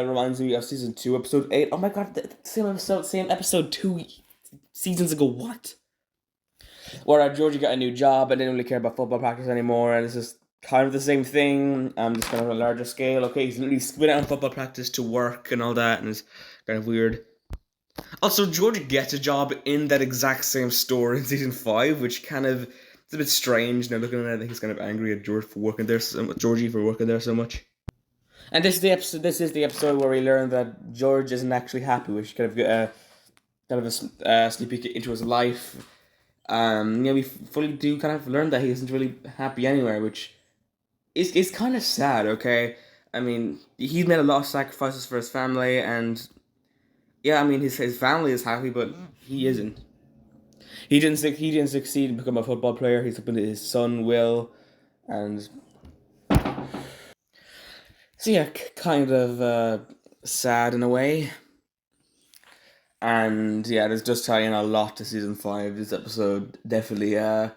reminds me of season 2, episode 8. Oh my god, the same episode 2 seasons ago. What? Where Georgie got a new job and didn't really care about football practice anymore, and this is kind of the same thing, just kind of on a larger scale. Okay, he's literally went out on football practice to work and all that, and it's kind of weird. Also, George gets a job in that exact same store in season 5, which kind of it's a bit strange. Now looking at it, I think he's kind of angry at Georgie for working there so much. And this is the episode where we learn that George isn't actually happy, which kind of a sneak peek into his life. We fully do kind of learn that he isn't really happy anywhere, which is kind of sad. Okay, I mean he's made a lot of sacrifices for his family, and yeah, I mean his family is happy, but he isn't. He didn't succeed in become a football player. He's hoping that his son will, and so yeah, kind of sad in a way. And yeah, there's just tying a lot to season 5. This episode definitely it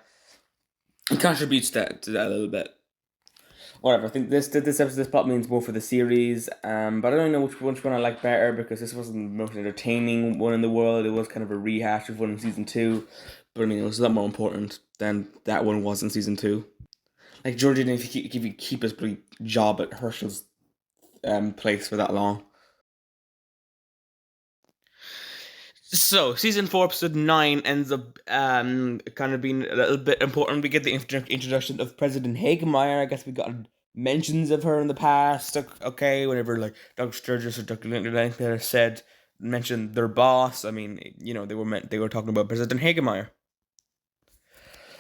contributes to that a little bit. Whatever. I think this plot means more for the series. But I don't know which one I like better because this wasn't the most entertaining one in the world. It was kind of a rehash of one in season 2. But I mean, it was a lot more important than that one was in season 2. Like George didn't keep his job at Herschel's place for that long. So, season 4, episode 9 ends up kind of being a little bit important. We get the introduction of President Hagemeyer. I guess we got mentions of her in the past. Okay, whenever like Dr. Sturgis or Dr. Linkletter mentioned their boss. I mean, they were talking about President Hagemeyer.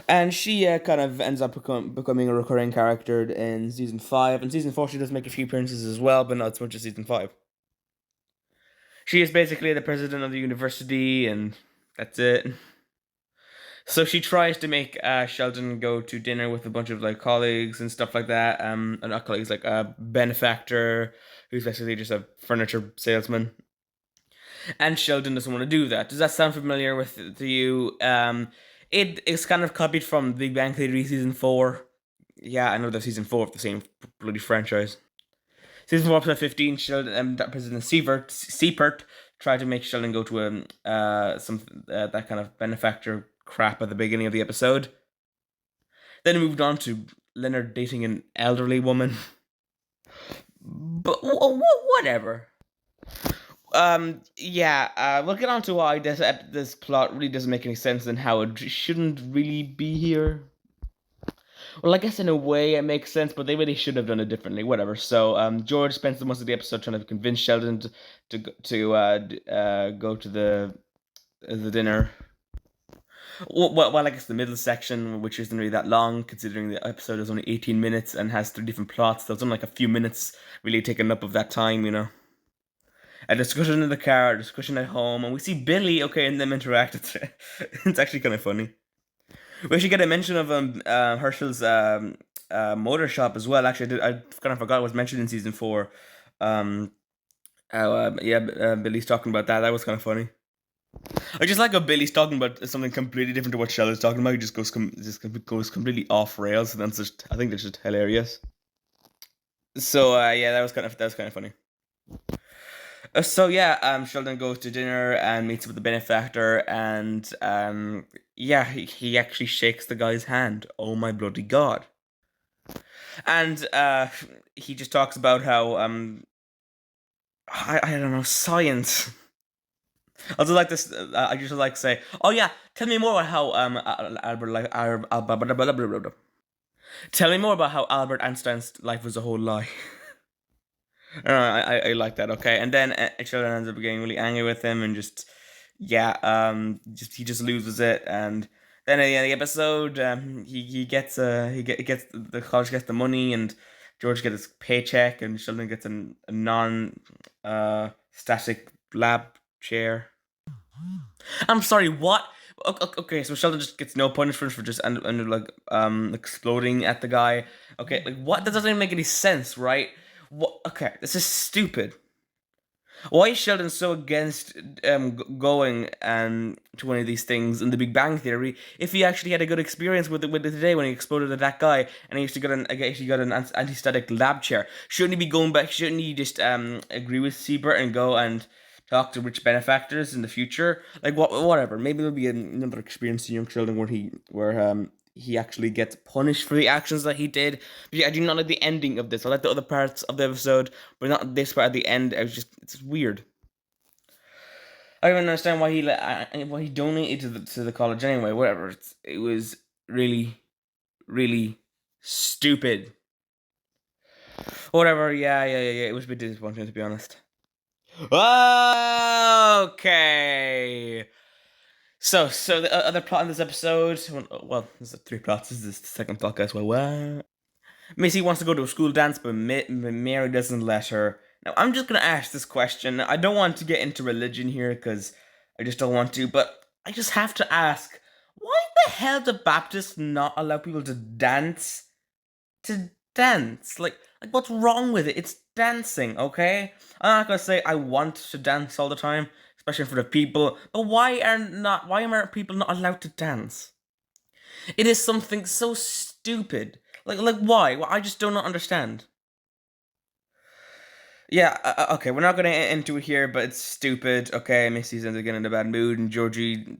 And she kind of ends up becoming a recurring character in season 5. In season 4, she does make a few appearances as well, but not as much as season 5. She is basically the president of the university, and that's it. So she tries to make Sheldon go to dinner with a bunch of like colleagues and stuff like that. Not colleagues, like a benefactor who's basically just a furniture salesman. And Sheldon doesn't want to do that. Does that sound familiar to you? It is kind of copied from Big Bang Theory season 4. Yeah, I know that's season 4 of the same bloody franchise. Season 4, episode 15, Sheldon, President Seipert tried to make Sheldon go to that kind of benefactor crap at the beginning of the episode. Then it moved on to Leonard dating an elderly woman. But whatever. We'll get on to why this plot really doesn't make any sense and how it shouldn't really be here. Well, I guess in a way it makes sense, but they really should have done it differently. Whatever. So, George spends the most of the episode trying to convince Sheldon to go to the dinner. Well, I guess the middle section, which isn't really that long, considering the episode is only 18 minutes and has 3 different plots. There's only like a few minutes really taken up of that time, A discussion in the car, a discussion at home, and we see Billy, and them interact. It's actually kind of funny. We actually get a mention of Herschel's motor shop as well. Actually, I kind of forgot it was mentioned in season 4. Billy's talking about that. That was kind of funny. I just like how Billy's talking about something completely different to what Sheldon's talking about. He just goes completely off rails, and I think that's just hilarious. So that was kind of funny. Sheldon goes to dinner and meets with the benefactor, and he actually shakes the guy's hand. Oh my bloody god! And he just talks about how I don't know, science. I just like this. I just like to say, "Oh yeah, tell me more about how tell me more about how Albert Einstein's life was a whole lie." I like that. Okay, and then Sheldon ends up getting really angry with him, and he just loses it, and then at the end of the episode, he gets the college gets the money, and George gets his paycheck, and Sheldon gets a non static lab chair. I'm sorry, what? Okay, so Sheldon just gets no punishment for just exploding at the guy. Okay, like what? That doesn't even make any sense, right? What? Okay, this is stupid. Why is Sheldon so against going to one of these things in the Big Bang Theory if he actually had a good experience with it today when he exploded at that guy and he actually got an anti-static lab chair? Shouldn't he be going back? Shouldn't he just agree with Seibert and go and talk to rich benefactors in the future? Like whatever. Maybe there'll be another experience in young Sheldon where he actually gets punished for the actions that he did. But I do not like the ending of this. I like the other parts of the episode, but not this part at the end. It's weird. I don't understand why he donated to the college anyway. Whatever. It was really, really stupid. Whatever. Yeah. It was a bit disappointing, to be honest. Okay. So the other plot in this episode, well, there's 3 plots. This is the second plot, guys. Well, what? Missy wants to go to a school dance, but Mary doesn't let her. Now, I'm just gonna ask this question. I don't want to get into religion here because I just don't want to, but I just have to ask: why the hell do Baptists not allow people to dance? To dance, like what's wrong with it? It's dancing, okay? I'm not gonna say I want to dance all the time, especially for the people. But why are people not allowed to dance? It is something so stupid. Like why? Well, I just do not understand. Yeah, okay, we're not gonna into it here, but it's stupid. Okay, Missy's again in a bad mood, and Georgie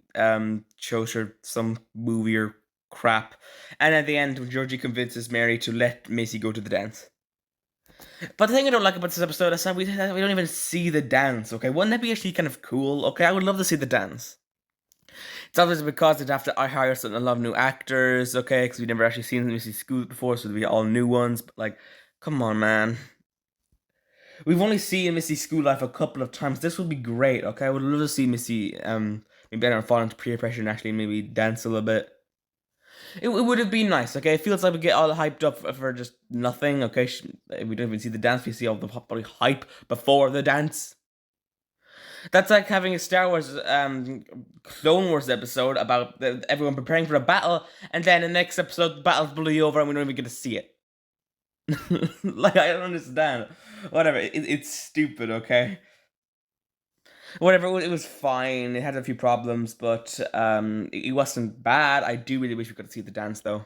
shows her some movie or crap, and at the end, Georgie convinces Mary to let Missy go to the dance. But the thing I don't like about this episode is that we don't even see the dance, okay? Wouldn't that be actually kind of cool? Okay, I would love to see the dance. It's obviously because they'd have to hire a lot of new actors, okay? Because we've never actually seen Missy School before, so there'll be all new ones. But, like, come on, man. We've only seen Missy School Life a couple of times. This would be great, okay? I would love to see Missy, maybe I don't fall into peer pressure and actually maybe dance a little bit. It would have been nice, okay? It feels like we get all hyped up for just nothing, okay? We don't even see the dance, we see all the probably hype before the dance. That's like having a Star Wars, Clone Wars episode about everyone preparing for a battle, and then the next episode, the battle's bloody over and we don't even get to see it. Like, I don't understand. Whatever, it's stupid, okay? Whatever, it was fine. It had a few problems, but it wasn't bad. I do really wish we could see the dance, though.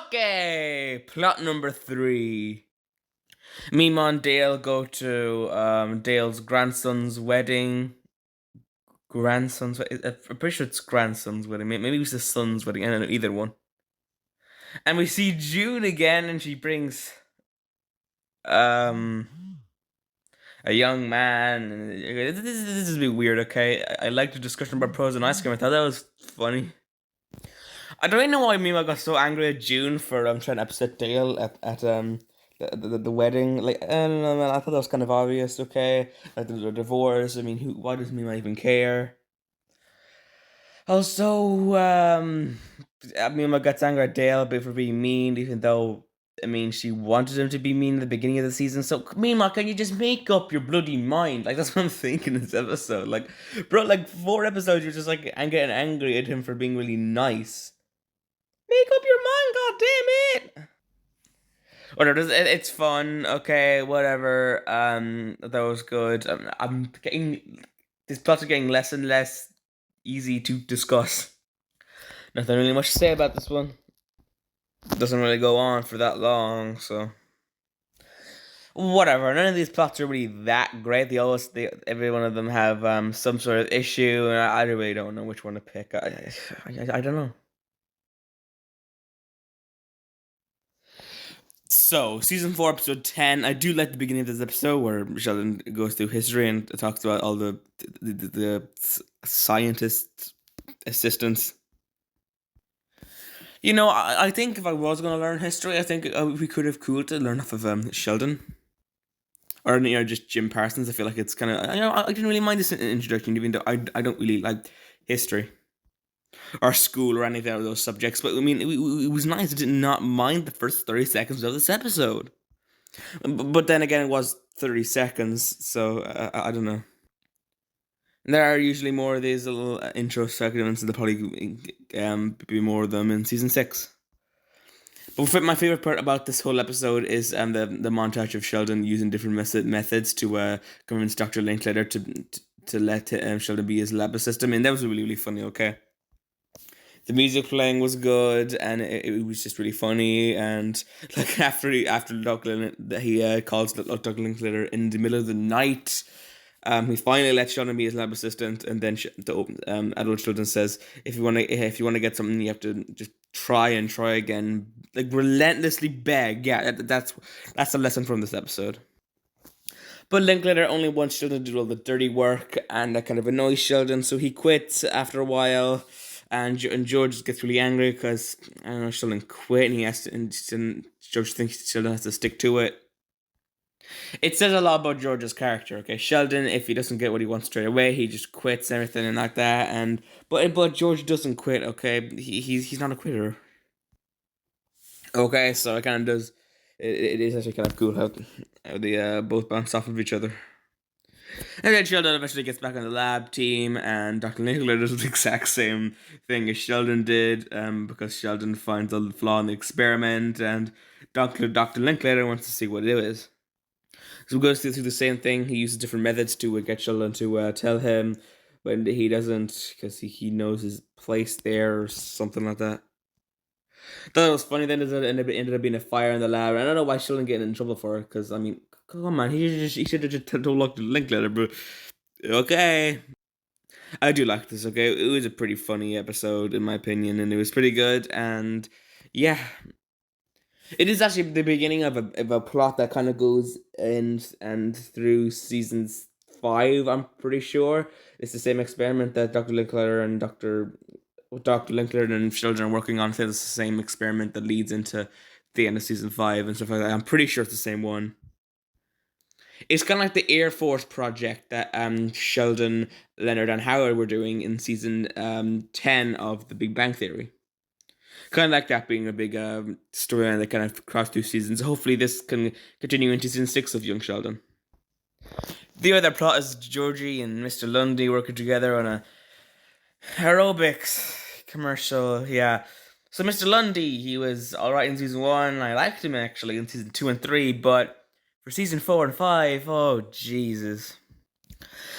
Okay, plot number 3. Mima and Dale go to Dale's grandson's wedding. I'm pretty sure it's grandson's wedding. Maybe it was his son's wedding. I don't know, either one. And we see June again, and she brings um a young man. This is a bit weird, okay? I liked the discussion about pros and ice cream. I thought that was funny. I don't really know why Mima got so angry at June for trying to upset Dale at the wedding. Like, I don't know, man. I thought that was kind of obvious, okay? Like the divorce. I mean, why does Mima even care? Also, Mima gets angry at Dale for being mean, even though I mean, she wanted him to be mean at the beginning of the season. So, Mima, can you just make up your bloody mind? Like, that's what I'm thinking in this episode. Like, bro, like 4 episodes, you're just like, I'm getting angry at him for being really nice. Make up your mind, god damn it! Whatever, it's fun. Okay, whatever. That was good. I'm getting these plots are getting less and less easy to discuss. Nothing really much to say about this one. It doesn't really go on for that long, so whatever. None of these plots are really that great. Every one of them have some sort of issue, and I really don't know which one to pick. I don't know. So, season 4, episode 10. I do like the beginning of this episode where Sheldon goes through history and talks about all the scientist assistants. You know, I think if I was going to learn history, I think we could have cool to learn off of Sheldon. Or, you know, just Jim Parsons. I feel like it's kind of, you know, I didn't really mind this introduction, even though I don't really like history or school or anything of those subjects. But I mean, it was nice. I did not mind the first 30 seconds of this episode. But then again, it was 30 seconds, so I don't know. There are usually more of these little intro segments, and there'll probably be more of them in season 6. But my favorite part about this whole episode is the montage of Sheldon using different methods to convince Dr. Linklater to let Sheldon be his lab assistant. I mean, that was really, really funny, okay? The music playing was good, and it was just really funny. And like after Dr. he calls Dr. Linklater in the middle of the night. He finally lets Sheldon be his lab assistant, and then adult Sheldon says, "If you want to get something, you have to just try and try again, like relentlessly beg." Yeah, that's the lesson from this episode. But Linklater only wants Sheldon to do all the dirty work, and that kind of annoys Sheldon, so he quits after a while. And George gets really angry because I don't know, Sheldon quit, and George thinks Sheldon has to stick to it. It says a lot about George's character, okay? Sheldon, if he doesn't get what he wants straight away, he just quits everything and like that. But George doesn't quit, okay? He's not a quitter. Okay, so it kind of does. It is actually kind of cool how they both bounce off of each other. And then Sheldon eventually gets back on the lab team, and Dr. Linklater does the exact same thing as Sheldon did, because Sheldon finds a flaw in the experiment, and Dr. Linklater wants to see what it is. So he goes through the same thing. He uses different methods to get Sheldon to tell him, but he doesn't, because he knows his place there or something like that. I thought it was funny then it ended up being a fire in the lab. I don't know why Sheldon getting in trouble for it, because I mean, come on, man, he should have just told Dr. Linklater, but okay. I do like this, okay? It was a pretty funny episode, in my opinion, and it was pretty good, and yeah. It is actually the beginning of a plot that kind of goes in and through seasons 5. I'm pretty sure it's the same experiment that Dr. Linkler and Sheldon are working on. So it's the same experiment that leads into the end of season 5 and stuff like that. I'm pretty sure it's the same one. It's kind of like the Air Force project that Sheldon, Leonard, and Howard were doing in season 10 of The Big Bang Theory. Kind of like that being a big storyline that kind of crossed 2 seasons. Hopefully, this can continue into season 6 of Young Sheldon. The other plot is Georgie and Mr. Lundy working together on a aerobics commercial. Yeah. So Mr. Lundy, he was alright in season 1. I liked him actually in season 2 and 3, but for season 4 and 5, oh Jesus.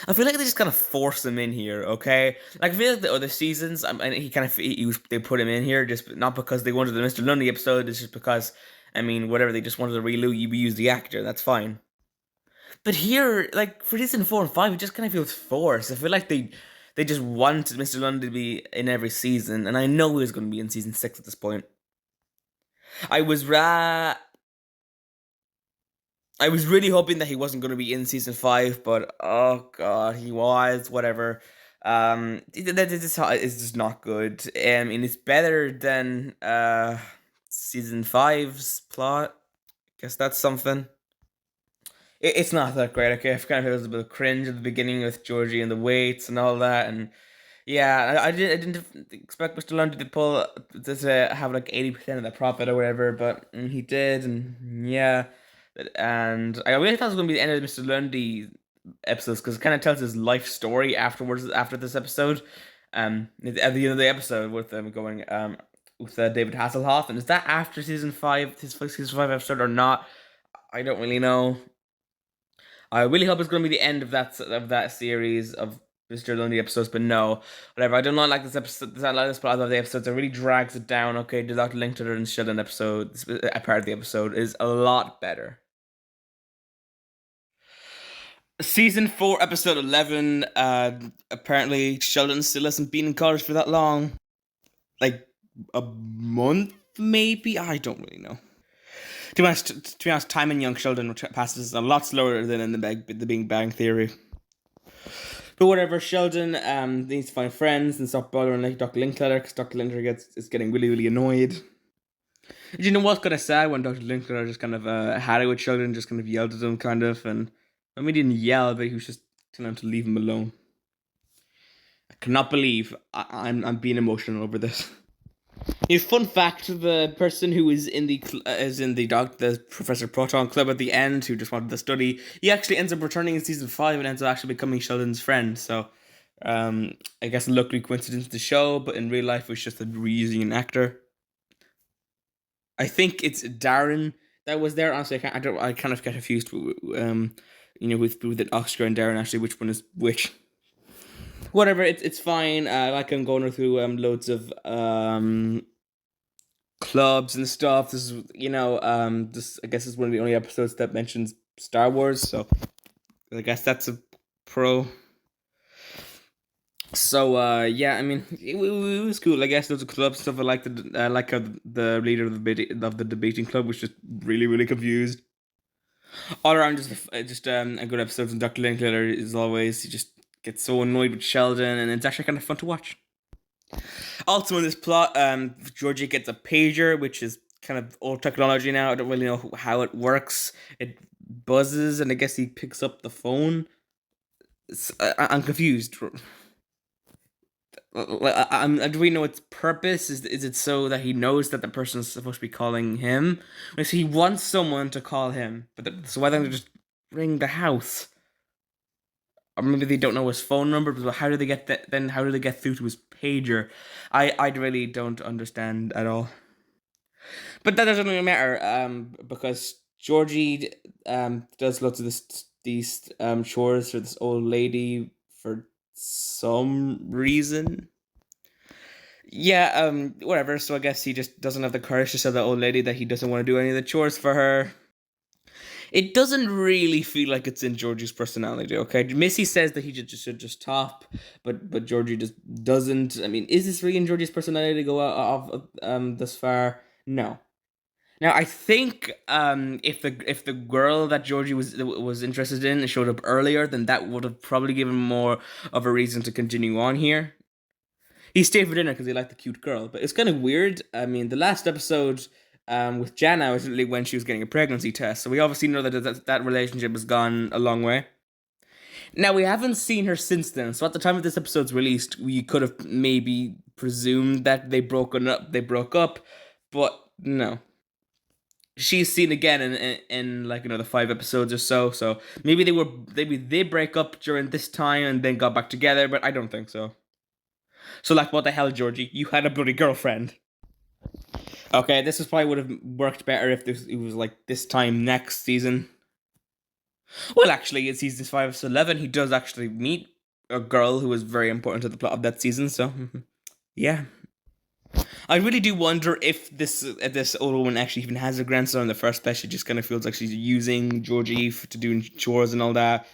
I feel like they just kind of force him in here, okay? Like I feel like the other seasons, and they put him in here just not because they wanted the Mr. Lundy episode. It's just because, I mean, whatever, they just wanted to reuse the actor. That's fine. But here, like for season 4 and 5, it just kind of feels forced. I feel like they just wanted Mr. Lundy to be in every season, and I know he was going to be in season 6 at this point. I was really hoping that he wasn't going to be in season 5, but oh god, he was. Whatever. This is just not good. I mean, it's better than season 5's plot. Guess that's something. It's not that great. Okay, I kind of feels a bit of cringe at the beginning with Georgie and the weights and all that, and yeah, I didn't expect Mr. Lundy to have like 80% of the profit or whatever, but he did, and yeah. And I really thought it was going to be the end of Mr. Lundy episodes because it kind of tells his life story afterwards after this episode. At the end of the episode with them going with David Hasselhoff, and is that after season 5, his first season 5 episode or not? I don't really know. I really hope it's going to be the end of that series of Mr. Lundy episodes, but no, whatever. I do not like this episode. I like this part of the episodes. It really drags it down. Okay, the Dr. Linkletter and Sheldon episode, a part of the episode, is a lot better. Season 4, episode 11. Apparently Sheldon still hasn't been in college for that long. Like a month, maybe. I don't really know. To be honest, time in Young Sheldon passes a lot slower than in the Big Bang Theory. But whatever, Sheldon needs to find friends and stop bothering like Dr. Linkletter because Dr. Linkletter is getting really, really annoyed. Do you know what's kind of sad when Dr. Linkletter just kind of had it with Sheldon, just kind of yelled at him, kind of, and I mean, he didn't yell, but he was just telling him to leave him alone. I cannot believe I'm being emotional over this. Fun fact: the person who is in the Professor Proton Club at the end, who just wanted to study, he actually ends up returning in season 5 and ends up actually becoming Sheldon's friend. So, I guess a lucky coincidence to show, but in real life, it was just reusing an actor. I think it's Darren that was there. Honestly, I kind of get confused. With Oscar and Darren actually, which one is which. Whatever, it's fine. Like I'm going through loads of clubs and stuff. This is this I guess is one of the only episodes that mentions Star Wars, so I guess that's a pro. So yeah, I mean it was cool. I guess loads of club stuff. I like the leader of the debating club was just really, really confused. All around, just a good episode from Dr. Linkletter as always. He just gets so annoyed with Sheldon, and it's actually kind of fun to watch. Also in this plot, Georgie gets a pager, which is kind of old technology now. I don't really know how it works. It buzzes, and I guess he picks up the phone. I'm confused. Do we know its purpose? Is it so that he knows that the person is supposed to be calling him? Or he wants someone to call him, so why don't they just ring the house? Or maybe they don't know his phone number, but how do they get that? Then how do they get through to his pager? I really don't understand at all. But that doesn't really matter, because Georgie does lots of these chores for this old lady for some reason. Yeah, whatever. So I guess he just doesn't have the courage to tell the old lady that he doesn't want to do any of the chores for her. It doesn't really feel like it's in Georgie's personality, okay? Missy says that he should just top, but Georgie just doesn't. I mean, is this really in Georgie's personality to go off this far? No. Now I think if the girl that Georgie was interested in showed up earlier, then that would have probably given more of a reason to continue on here. He stayed for dinner because he liked the cute girl, but it's kind of weird. I mean, the last episode with Jana was really when she was getting a pregnancy test, so we obviously know that relationship has gone a long way. Now we haven't seen her since then, so at the time of this episode's released, we could have maybe presumed that they broken up. They broke up, but no. She's seen again in like another 5 episodes or so. So maybe they break up during this time and then got back together, but I don't think so. So like, what the hell, Georgie? You had a bloody girlfriend. Okay, this is probably would have worked better if it was like this time next season. Well, actually, in season 5 to 11, he does actually meet a girl who was very important to the plot of that season. So, yeah, I really do wonder if this old woman actually even has a grandson in the first place. She just kind of feels like she's using Georgie to do chores and all that.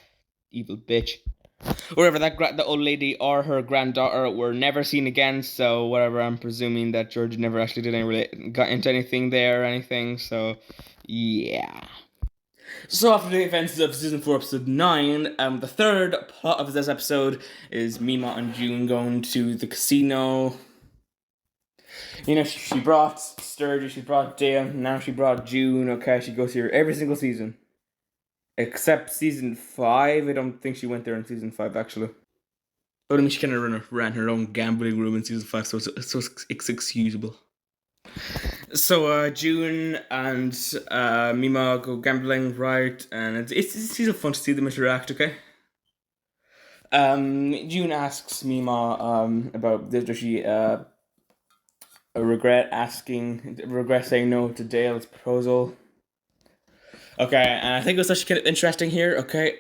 Evil bitch. Whatever, the old lady or her granddaughter were never seen again. So whatever, I'm presuming that Georgie never actually got into anything there or anything. So yeah. So after the events of season 4, episode 9, the third plot of this episode is Mima and June going to the casino. You know, she brought Sturgis, she brought Dale, now she brought June. Okay, she goes here every single season. Except season 5, I don't think she went there in season 5, actually. But I mean, she kind of ran her own gambling room in season 5, so it's excusable. So June and Mima go gambling, right? And it's still fun to see them interact, okay? June asks Mima about does she regret saying no to Dale's proposal. Okay, and I think it was actually kind of interesting here. Okay,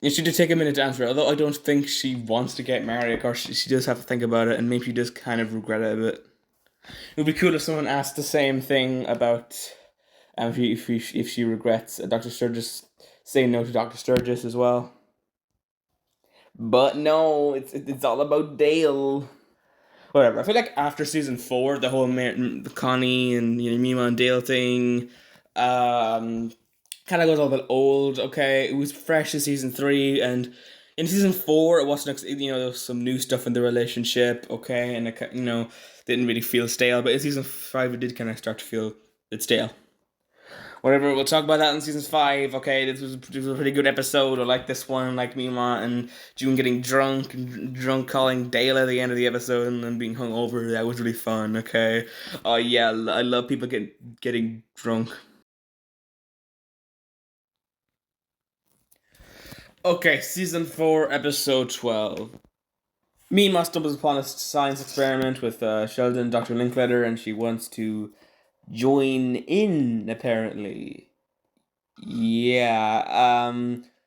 she did take a minute to answer, although I don't think she wants to get married. Of course, she does have to think about it, and maybe she does kind of regret it a bit. It would be cool if someone asked the same thing about if she regrets Dr. Sturgis saying no to Dr. Sturgis as well. But no, it's all about Dale. Whatever. I feel like after season 4, the whole the Connie and Mima and Dale thing, kind of goes a little bit old. Okay, it was fresh in season 3, and in season 4, it wasn't. There was some new stuff in the relationship. Okay, and it didn't really feel stale. But in season 5, it did kind of start to feel it's stale. Whatever, we'll talk about that in season 5. Okay, this was a pretty good episode. I like this one, like Mima and June getting drunk and drunk calling Dale at the end of the episode and then being hungover. That was really fun. Okay, oh yeah, I love people getting drunk. Okay, season 4, episode 12. Mima stumbles upon a science experiment with Sheldon, Dr. Linkletter, and she wants to join in, apparently. Yeah,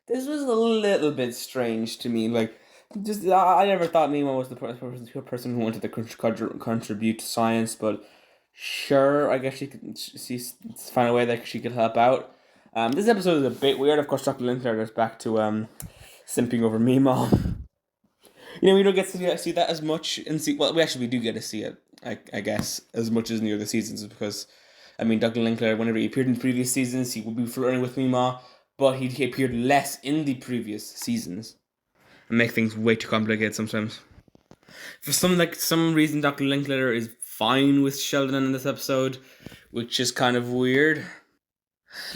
this was a little bit strange to me. Like, just I never thought Mima was the person who wanted to contribute to science, but sure, I guess she could find a way that she could help out. This episode is a bit weird. Of course, Dr. Linkletter goes back to simping over Mima. We don't get to see that as much well, we do get to see it, I guess, as much as in the other seasons, because I mean, Dr. Linkletter, whenever he appeared in previous seasons, he would be flirting with Mima, but he appeared less in the previous seasons and make things way too complicated sometimes. For some reason, Dr. Linkletter is fine with Sheldon in this episode, which is kind of weird.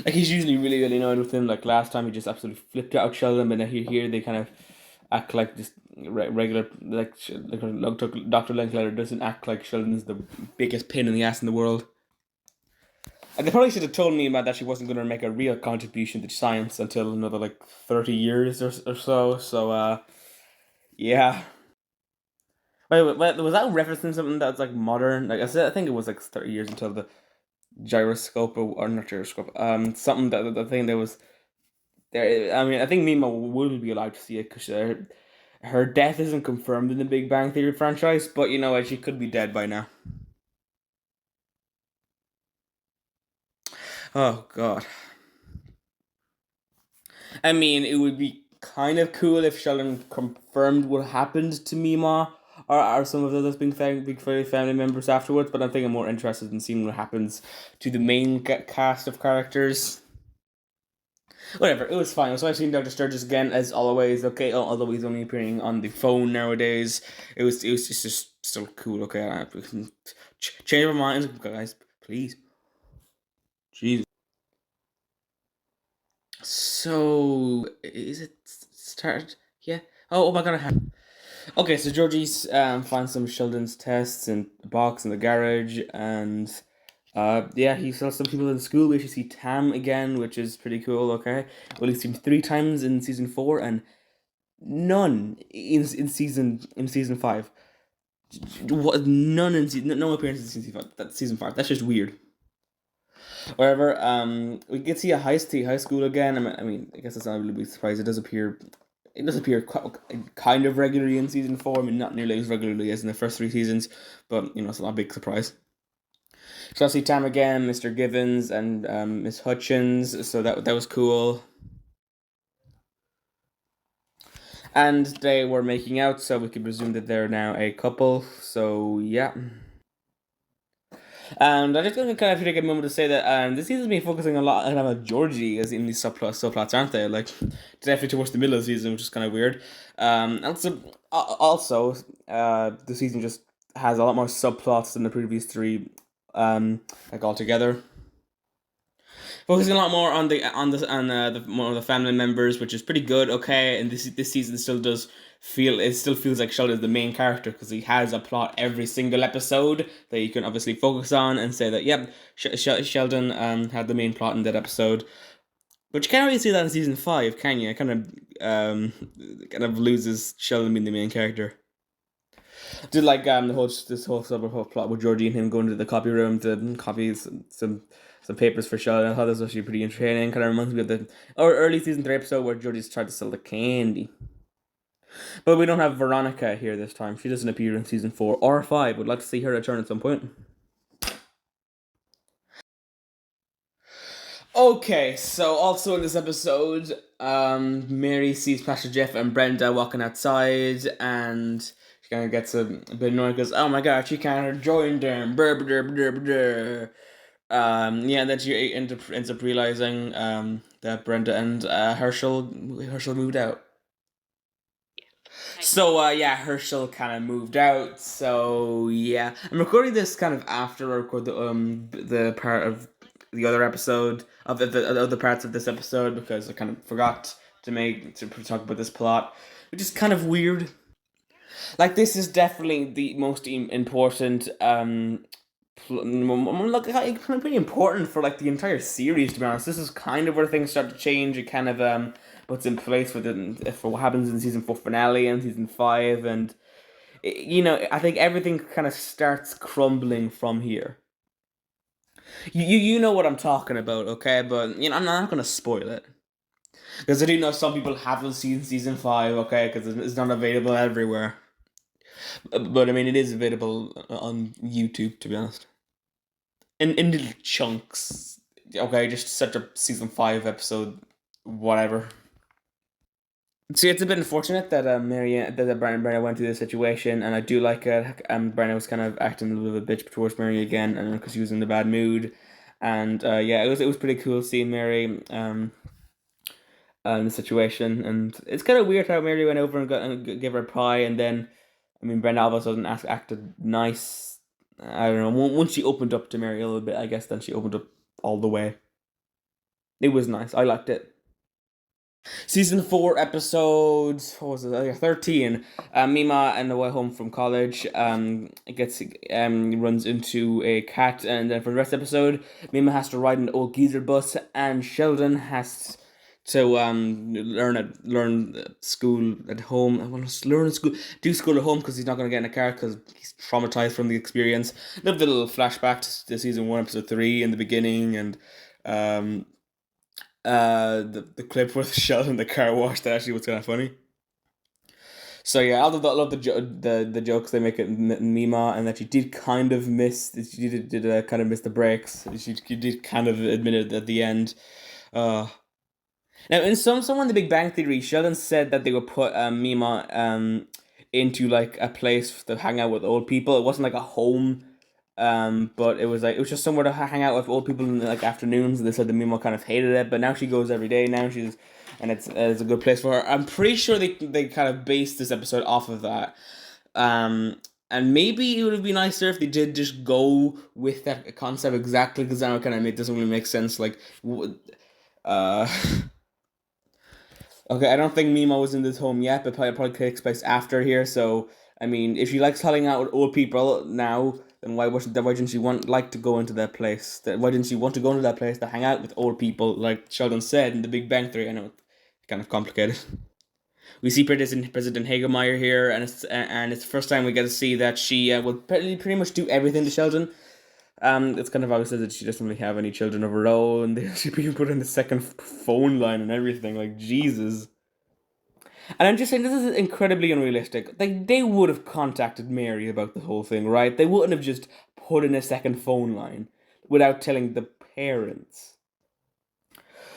Like, he's usually really, really annoyed with him. Like, last time he just absolutely flipped out Sheldon, but now here they kind of act like just regular, like Dr. Linkletter doesn't act like Sheldon's the biggest pain in the ass in the world. And they probably should have told me about that she wasn't going to make a real contribution to science until another, like, 30 years or so. So, yeah. Wait, was that referencing something that's, like, modern? Like I said, I think it was, like, 30 years until the gyroscope, or not gyroscope, something that the thing that was there. I mean, I think Mima will be allowed to see it because her death isn't confirmed in the Big Bang Theory franchise, but you know what, she could be dead by now. Oh god. I mean, it would be kind of cool if Sheldon confirmed what happened to Mima, are some of those big family members afterwards. But I think I'm more interested in seeing what happens to the main cast of characters. Whatever, it was fine. So I've seen Dr. Sturgis again as always. Okay, although he's only appearing on the phone nowadays, it was just still cool. Okay, change our minds, guys, please. Jeez. So is it started? Yeah. Oh my god, I have. Okay, so Georgie's finds some Sheldon's tests in a box in the garage, and yeah, he saw some people in school. We actually see Tam again, which is pretty cool. Okay, well, he's seen 3 times in season 4, and none in season 5. What? None in season, no appearances in season 5. That's season 5. That's just weird. Wherever, we get to see a high school again. I mean, I guess that's not really a big surprise. It does appear. It does appear kind of regularly in season 4. I mean, not nearly as regularly as in the first 3 seasons, but it's not a big surprise. So I see Tam again, Mr. Givens, and Miss Hutchins. So that was cool. And they were making out, so we can presume that they're now a couple. So yeah. And I'm just going to kind of take a moment to say that this season's been focusing a lot on Georgie as in these subplots, aren't they? Like, definitely towards the middle of the season, which is kind of weird. Also, the season just has a lot more subplots than the previous 3, like altogether. Focusing a lot more on the more of the family members, which is pretty good. Okay, and this season still feels like Sheldon is the main character because he has a plot every single episode that you can obviously focus on and say that yep, Sheldon had the main plot in that episode. But you can't really see that in season 5, can you? It kind of loses Sheldon being the main character. Did like this whole plot with Georgie and him going to the copy room to copy some papers for Sheldon. I thought this was actually pretty entertaining. Kind of reminds me of the early season 3 episode where Georgie's tried to sell the candy. But we don't have Veronica here this time. She doesn't appear in season 4 or 5. Would like to see her return at some point. Okay, so also in this episode, Mary sees Pastor Jeff and Brenda walking outside, and she kind of gets a bit annoyed because, oh my god, she can't join them. Yeah, then she ends up realizing that Brenda and Herschel moved out. So yeah, Herschel kind of moved out. So yeah, I'm recording this kind of after I record the part of the other episode of the other parts of this episode because I kind of forgot to talk about this plot, which is kind of weird. Like this is definitely the most important like kind of pretty important for like the entire series, to be honest. This is kind of where things start to change. It kind of puts in place for what happens in season 4 finale and season 5, and I think everything kind of starts crumbling from here. You know what I'm talking about, okay? But I'm not gonna spoil it because I do know some people haven't seen season 5, okay? Because it's not available everywhere. But I mean, it is available on YouTube, to be honest. In little chunks. Okay, just such a season 5 episode, whatever. See, it's a bit unfortunate that Brenna went through this situation, and I do like it. Brenna was kind of acting a little bit of a bitch towards Mary again, and because she was in a bad mood, and yeah, it was pretty cool seeing Mary in the situation, and it's kind of weird how Mary went over and gave her a pie, and then, I mean, Brenna all of a sudden acted nice. I don't know. Once she opened up to Mary a little bit, I guess then she opened up all the way. It was nice. I liked it. Season 4 episode, what was it? 13. Mima on the way home from college runs into a cat, and then for the rest of the episode, Mima has to ride an old geezer bus, and Sheldon has to learn school at home. I want to do school at home because he's not going to get in a car because he's traumatized from the experience. Lived a little flashback to season 1, episode 3 in the beginning, and the clip with Sheldon in the car wash, that actually was kind of funny. So yeah, I love the jokes they make at Mima, and that she did kind of miss. She did kind of miss the breaks. She did kind of admit it at the end. Now, in someone in the Big Bang Theory, Sheldon said that they would put Mima into like a place to hang out with old people. It wasn't like a home, but it was just somewhere to hang out with old people in like afternoons. They said the Mimo kind of hated it, but now she goes every day. Now and it's a good place for her. I'm pretty sure they kind of based this episode off of that. And maybe it would have been nicer if they did just go with that concept exactly, because now it kind of doesn't really make sense. Like, uh, okay, I don't think Mimo was in this home yet, but probably takes place after here. So, I mean, if she likes hanging out with old people now, then why didn't she like to go into that place? Why didn't she want to go into that place to hang out with old people, like Sheldon said in the Big Bang Theory? I know it's kind of complicated. We see President Hagemeyer here, and it's the first time we get to see that she will pretty much do everything to Sheldon. It's kind of obvious that she doesn't really have any children of her own. She even put in the second phone line and everything. Like, Jesus. And I'm just saying, this is incredibly unrealistic. They would have contacted Mary about the whole thing, right? They wouldn't have just put in a second phone line without telling the parents.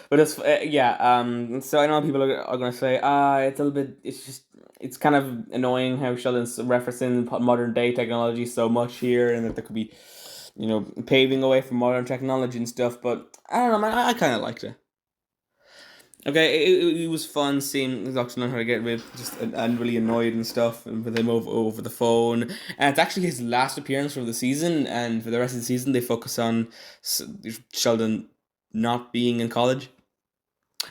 But it's yeah. So I know people are gonna say, it's a little bit. It's kind of annoying how Sheldon's referencing modern day technology so much here, and that there could be, paving away for modern technology and stuff. But I don't know, man. I kind of liked it. Okay, it was fun seeing Doctor learn how to get rid, just and really annoyed and stuff, and with him over the phone. And it's actually his last appearance from the season, and for the rest of the season, they focus on Sheldon not being in college.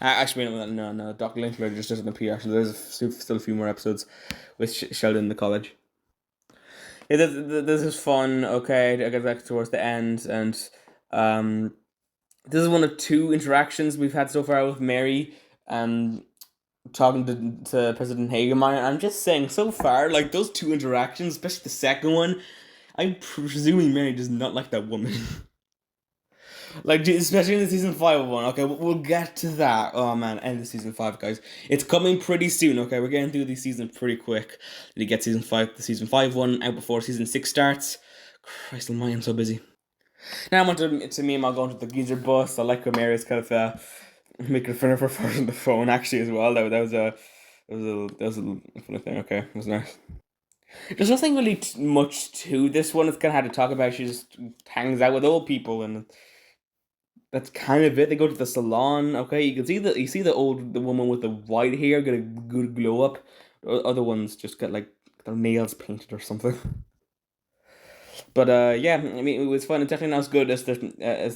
Actually, no. Dr. Linkler just doesn't appear. Actually, there's still a few more episodes with Sheldon in the college. Yeah, this is fun. Okay, I get back towards the end, and this is one of two interactions we've had so far with Mary, talking to President Hagemeyer. I'm just saying, so far, like those two interactions, especially the second one, I'm presuming Mary does not like that woman. Like, especially in the season 5 one. Okay, we'll get to that. Oh man, end of season 5, guys. It's coming pretty soon. Okay, we're getting through these seasons pretty quick. You get the season 5 one out before season 6 starts. Christ almighty, I'm so busy. Now I'm on to me. I'm going to the geezer bus. I like how Mary's kind of making fun of her for on the phone actually as well. That was a funny thing. Okay, it was nice. There's nothing really much to this one. It's kind of hard to talk about. She just hangs out with old people, and that's kind of it. They go to the salon. Okay, you see the woman with the white hair get a good glow up. Other ones just get like their nails painted or something. But yeah, I mean, it was fun. It's definitely not as good as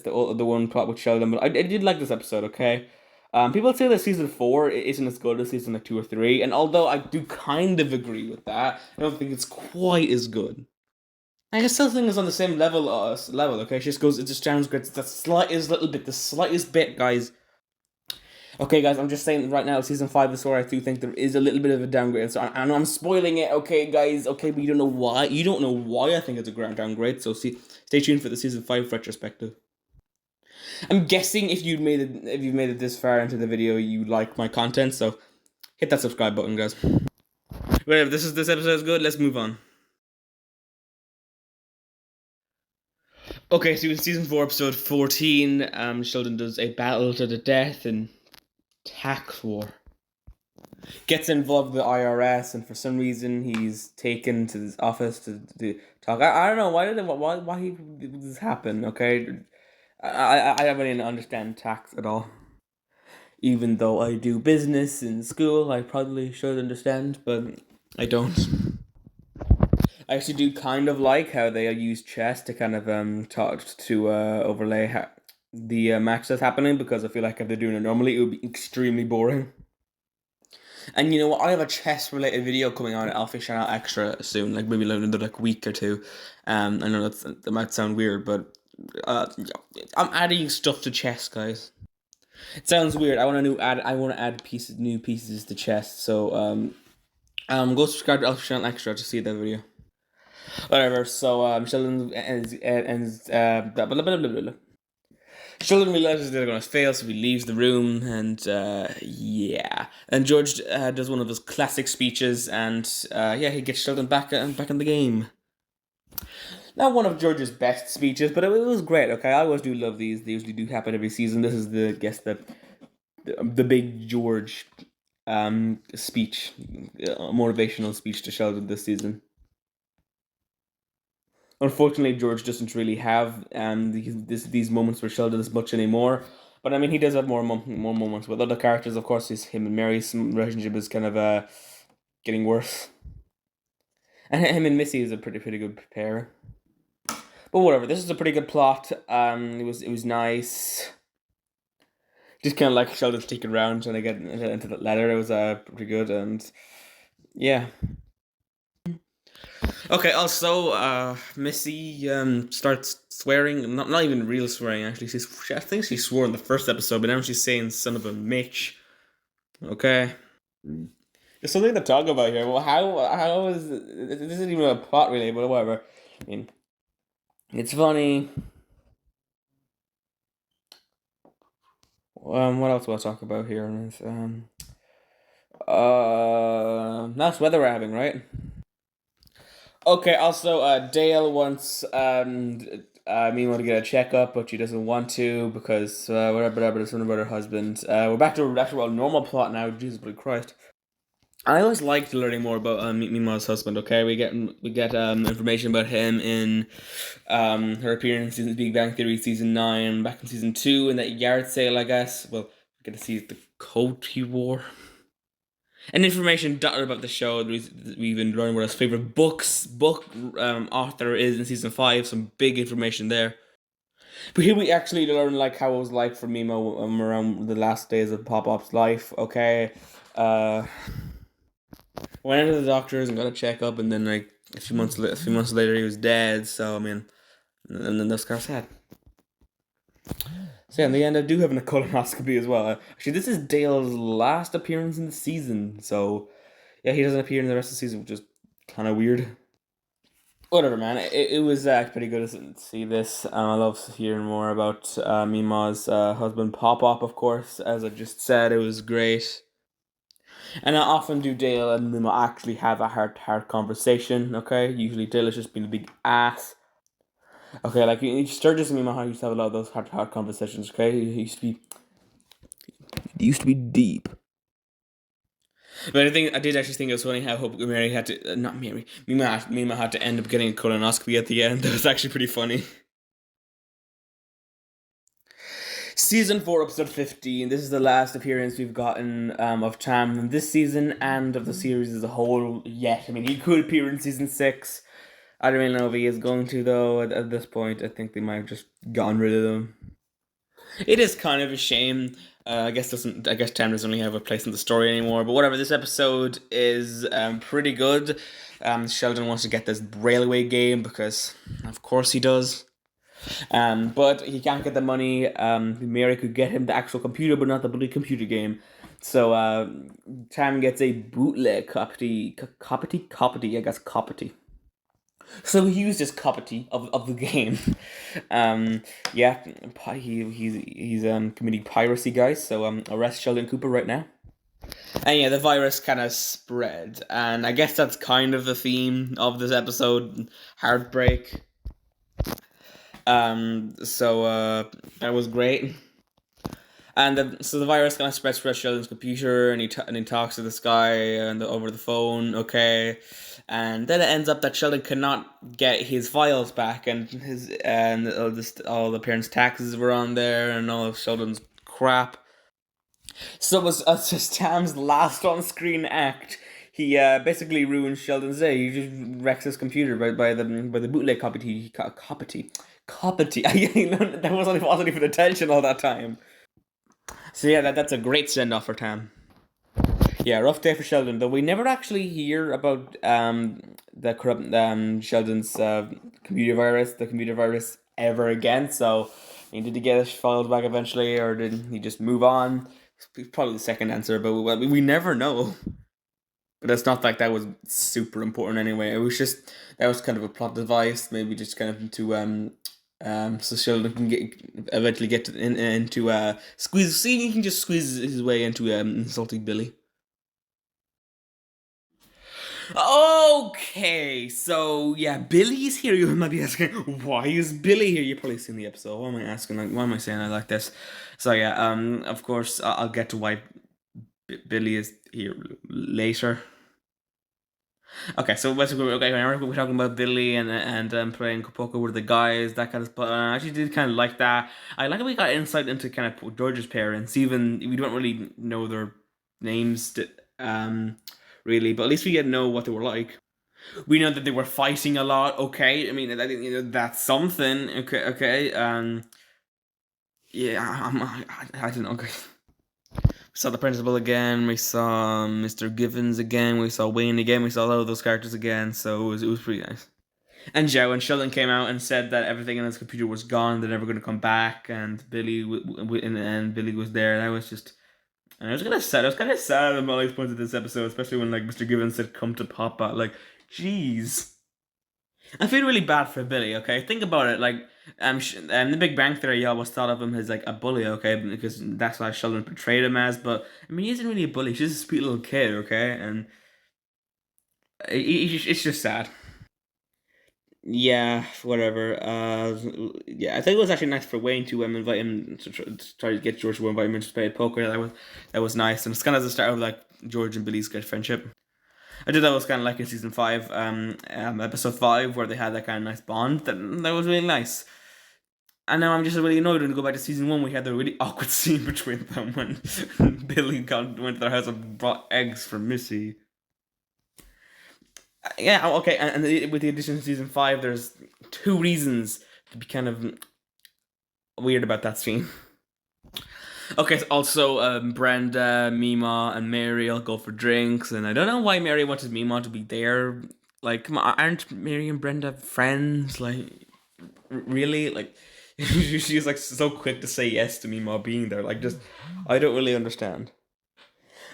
the one plot with Sheldon. But I did like this episode. Okay, people say that season 4 isn't as good as season like 2 or 3, and although I do kind of agree with that, I don't think it's quite as good. I still think it's on the same level. Okay, it just sounds great. The slightest bit, guys. Okay, guys, I'm just saying right now, season 5 is where I do think there is a little bit of a downgrade. So I know I'm spoiling it, okay, guys. Okay, but you don't know why. You don't know why I think it's a grand downgrade. So stay tuned for the season 5 retrospective. I'm guessing if you've made it this far into the video, you like my content. So hit that subscribe button, guys. But if this episode is good, let's move on. Okay, so in season 4, episode 14, Sheldon does a battle to the death in tax war. Gets involved with the IRS, and for some reason he's taken to his office to talk. I don't know why did this happen. Okay, I don't really understand tax at all. Even though I do business in school, I probably should understand, but I don't. I actually do kind of like how they use chess to kind of talk to overlay the match that's happening, because I feel like if they're doing it normally, it would be extremely boring. And you know what? I have a chess related video coming on at Alpha Channel Extra soon, like maybe another week or two. I know that might sound weird, but I'm adding stuff to chess, guys. It sounds weird. I want to add new pieces to chess. So go subscribe to Alpha Channel Extra to see that video. Whatever. So Sheldon blah, blah, blah, blah, blah. Sheldon realizes they're going to fail, so he leaves the room, and yeah. And George does one of his classic speeches, and yeah, he gets Sheldon back in the game. Not one of George's best speeches, but it was great. Okay, I always do love these. They usually do happen every season. This is the big George speech, motivational speech to Sheldon this season. Unfortunately, George doesn't really have these moments where Sheldon is much anymore. But I mean, he does have more moments with other characters. Of course, him and Mary's relationship is kind of getting worse, and him and Missy is a pretty good pair. But whatever, this is a pretty good plot. It was nice. Just kind of like Sheldon sticking around trying to get into the letter. It was pretty good, and yeah. Okay. Also, Missy starts swearing. Not even real swearing. Actually, I think she swore in the first episode, but now she's saying "son of a Mitch." Okay. There's something to talk about here. Well, how is this isn't even a plot really, but whatever. I mean, it's funny. What else will I talk about here? Nice weather we're having, right? Okay. Also, Dale wants Mimo to get a checkup, but she doesn't want to because whatever. There's something about her husband. We're back to a normal plot now. Jesus Christ. I always liked learning more about Mima's husband. Okay, we get information about him in her appearance in Big Bang Theory season 9, back in season 2, in that yard sale, I guess. Well, we get to see the coat he wore, and information dotted about the show. We even learned what his favorite book author is in season 5. Some big information there. But here we actually learn like how it was like for Mimo around the last days of Pop Pop's life. Okay, uh. Went into the doctors and got a checkup, and then like a few months later, he was dead. So I mean, and then that's kind of sad. So yeah, in the end, I do have a colonoscopy as well. Actually, this is Dale's last appearance in the season, so yeah, he doesn't appear in the rest of the season, which is kind of weird. Whatever, man. It was pretty good to see this. I love hearing more about Mima's husband, Pop Pop, of course. As I just said, it was great. And I often do Dale and Mima actually have a heart conversation, okay? Usually Dale is just being a big ass. Okay, like Sturgis and Mima used to have a lot of those heart conversations, okay? It used to be deep. But I did actually think it was funny how Hope Mary had to, not Mary, Mima had to end up getting a colonoscopy at the end. That was actually pretty funny. Season 4, episode 15. This is the last appearance we've gotten of Tam in this season and of the series as a whole yet. I mean, he could appear in season 6. I don't really know if he is going to, though, at this point. I think they might have just gotten rid of him. It is kind of a shame. I guess Tam doesn't really have a place in the story anymore. But whatever, this episode is pretty good. Sheldon wants to get this railway game because, of course, he does. But he can't get the money. Mary could get him the actual computer, but not the bloody computer game. So Tam gets a bootleg copy. I guess copy. So he used his copy of the game. Yeah, he's committing piracy, guys. So arrest Sheldon Cooper right now. And yeah, the virus kind of spread, and I guess that's kind of the theme of this episode: heartbreak. So that was great. And so the virus kind of spreads through Sheldon's computer, and he talks to this guy over the phone, okay, and then it ends up that Sheldon cannot get his files back, and all the parents' taxes were on there, and all of Sheldon's crap. So it was just Tam's last on-screen act. He basically ruins Sheldon's day. He just wrecks his computer by the bootleg copy. That wasn't even attention all that time. So yeah, that's a great send off for Tam. Yeah, rough day for Sheldon. Though we never actually hear about the corrupt Sheldon's computer virus ever again. So, did he get his files back eventually, or did he just move on? It's probably the second answer, but we never know. But it's not like that was super important anyway. It was just that was kind of a plot device, maybe just kind of to so Sheldon can eventually get into squeeze. See, he can just squeeze his way into insulting Billy. Okay, so yeah, Billy's here. You might be asking, why is Billy here? You've probably seen the episode. Why am I asking? Why am I saying I like this? So yeah, of course, I'll get to why Billy is here later. Okay, so basically, we're talking about Billy and playing poker with the guys, that kind of stuff. I actually did kind of like that. I like how we got insight into kind of George's parents. Even we don't really know their names, really, but at least we get to know what they were like. We know that they were fighting a lot. Okay, I mean, that's something. Okay, okay. Yeah, I don't know. Okay. We saw the principal again. We saw Mr. Givens again. We saw Wayne again. We saw all of those characters again. So it was pretty nice. And Joe and Sheldon came out and said that everything in his computer was gone. They're never going to come back. And Billy and Billy was there. And I was just, and I was kind of sad. I was kind of sad at all points of this episode, especially when like Mr. Givens said, "Come to Papa." Like, jeez. I feel really bad for Billy. Okay, think about it. Like, the Big Bang Theory always thought of him as like a bully. Okay, because that's why Sheldon portrayed him as. But I mean, he isn't really a bully. He's just a sweet little kid. Okay, and it's just sad. Yeah, whatever. Yeah, I think it was actually nice for Wayne to invite him to try to get George to invite him to play poker. That was nice, and it's kind of the start of like George and Billy's good friendship. I did that was kind of like in season 5, episode 5, where they had that kind of nice bond. That was really nice. And now I'm just really annoyed when we go back to season 1. We had the really awkward scene between them when Billy went to their house and brought eggs for Missy. Yeah, okay, and with the addition of season 5, there's 2 reasons to be kind of weird about that scene. Okay, so also Brenda, Mima, and Mary all go for drinks, and I don't know why Mary wanted Mima to be there. Like, come on, aren't Mary and Brenda friends? Like, really? Like, she's like so quick to say yes to Mima being there. Like, just, I don't really understand.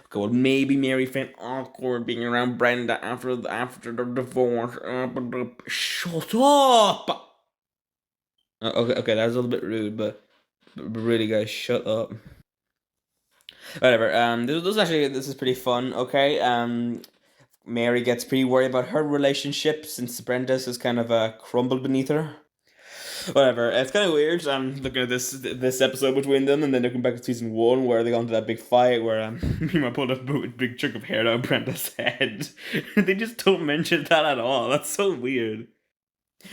Okay, well, maybe Mary felt awkward being around Brenda after the divorce. Shut up! Okay, that was a little bit rude, but really, guys, shut up. Whatever. This is pretty fun. Okay. Mary gets pretty worried about her relationship since Brenda's is kind of crumbled beneath her. Whatever. It's kind of weird. Looking at this episode between them, and then looking back at season 1 where they got into that big fight where Mima pulled a big chunk of hair out of Brenda's head. They just don't mention that at all. That's so weird.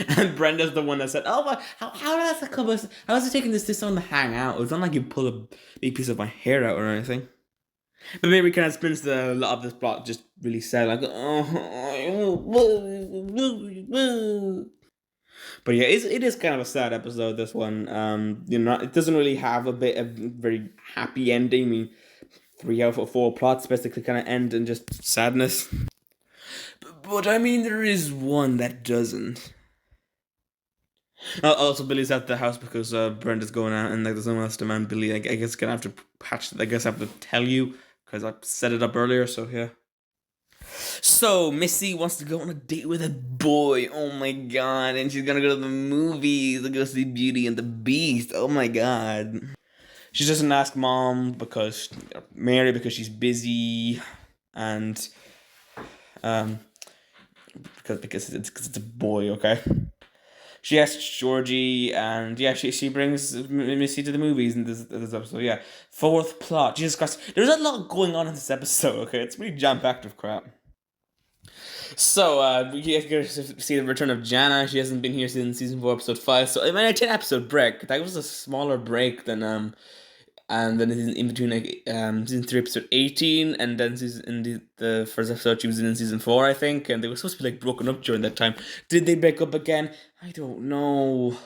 And Brenda's the one that said, "Oh, but how does that come? How is it taking this on to hang out? It's not like you pull a big piece of my hair out or anything." But maybe kind of spins a lot of this plot just really sad, like, oh. But yeah, it is kind of a sad episode. This one, it doesn't really have a very happy ending. I mean, 3 out of 4 plots basically kind of end in just sadness. But I mean, there is one that doesn't. Also, Billy's at the house because Brenda's going out, and like there's no one else to man Billy. I guess gonna have to patch. I guess I have to tell you because I set it up earlier. So yeah. So Missy wants to go on a date with a boy. Oh my god! And she's gonna go to the movies to go see Beauty and the Beast. Oh my god! She doesn't ask Mom because Mary because she's busy, and because it's a boy. Okay. She asks Georgie, and yeah, she brings Missy to the movies in this episode. Yeah, 4th plot. Jesus Christ, there's a lot going on in this episode. Okay, it's really jam-packed of crap. So we get to see the return of Jana. She hasn't been here since season 4, episode 5. So I mean, a 10-episode break. That was a smaller break than and then in between like season 3, episode 18, and then the first episode she was in season 4, I think, and they were supposed to be like broken up during that time. Did they break up again? I don't know.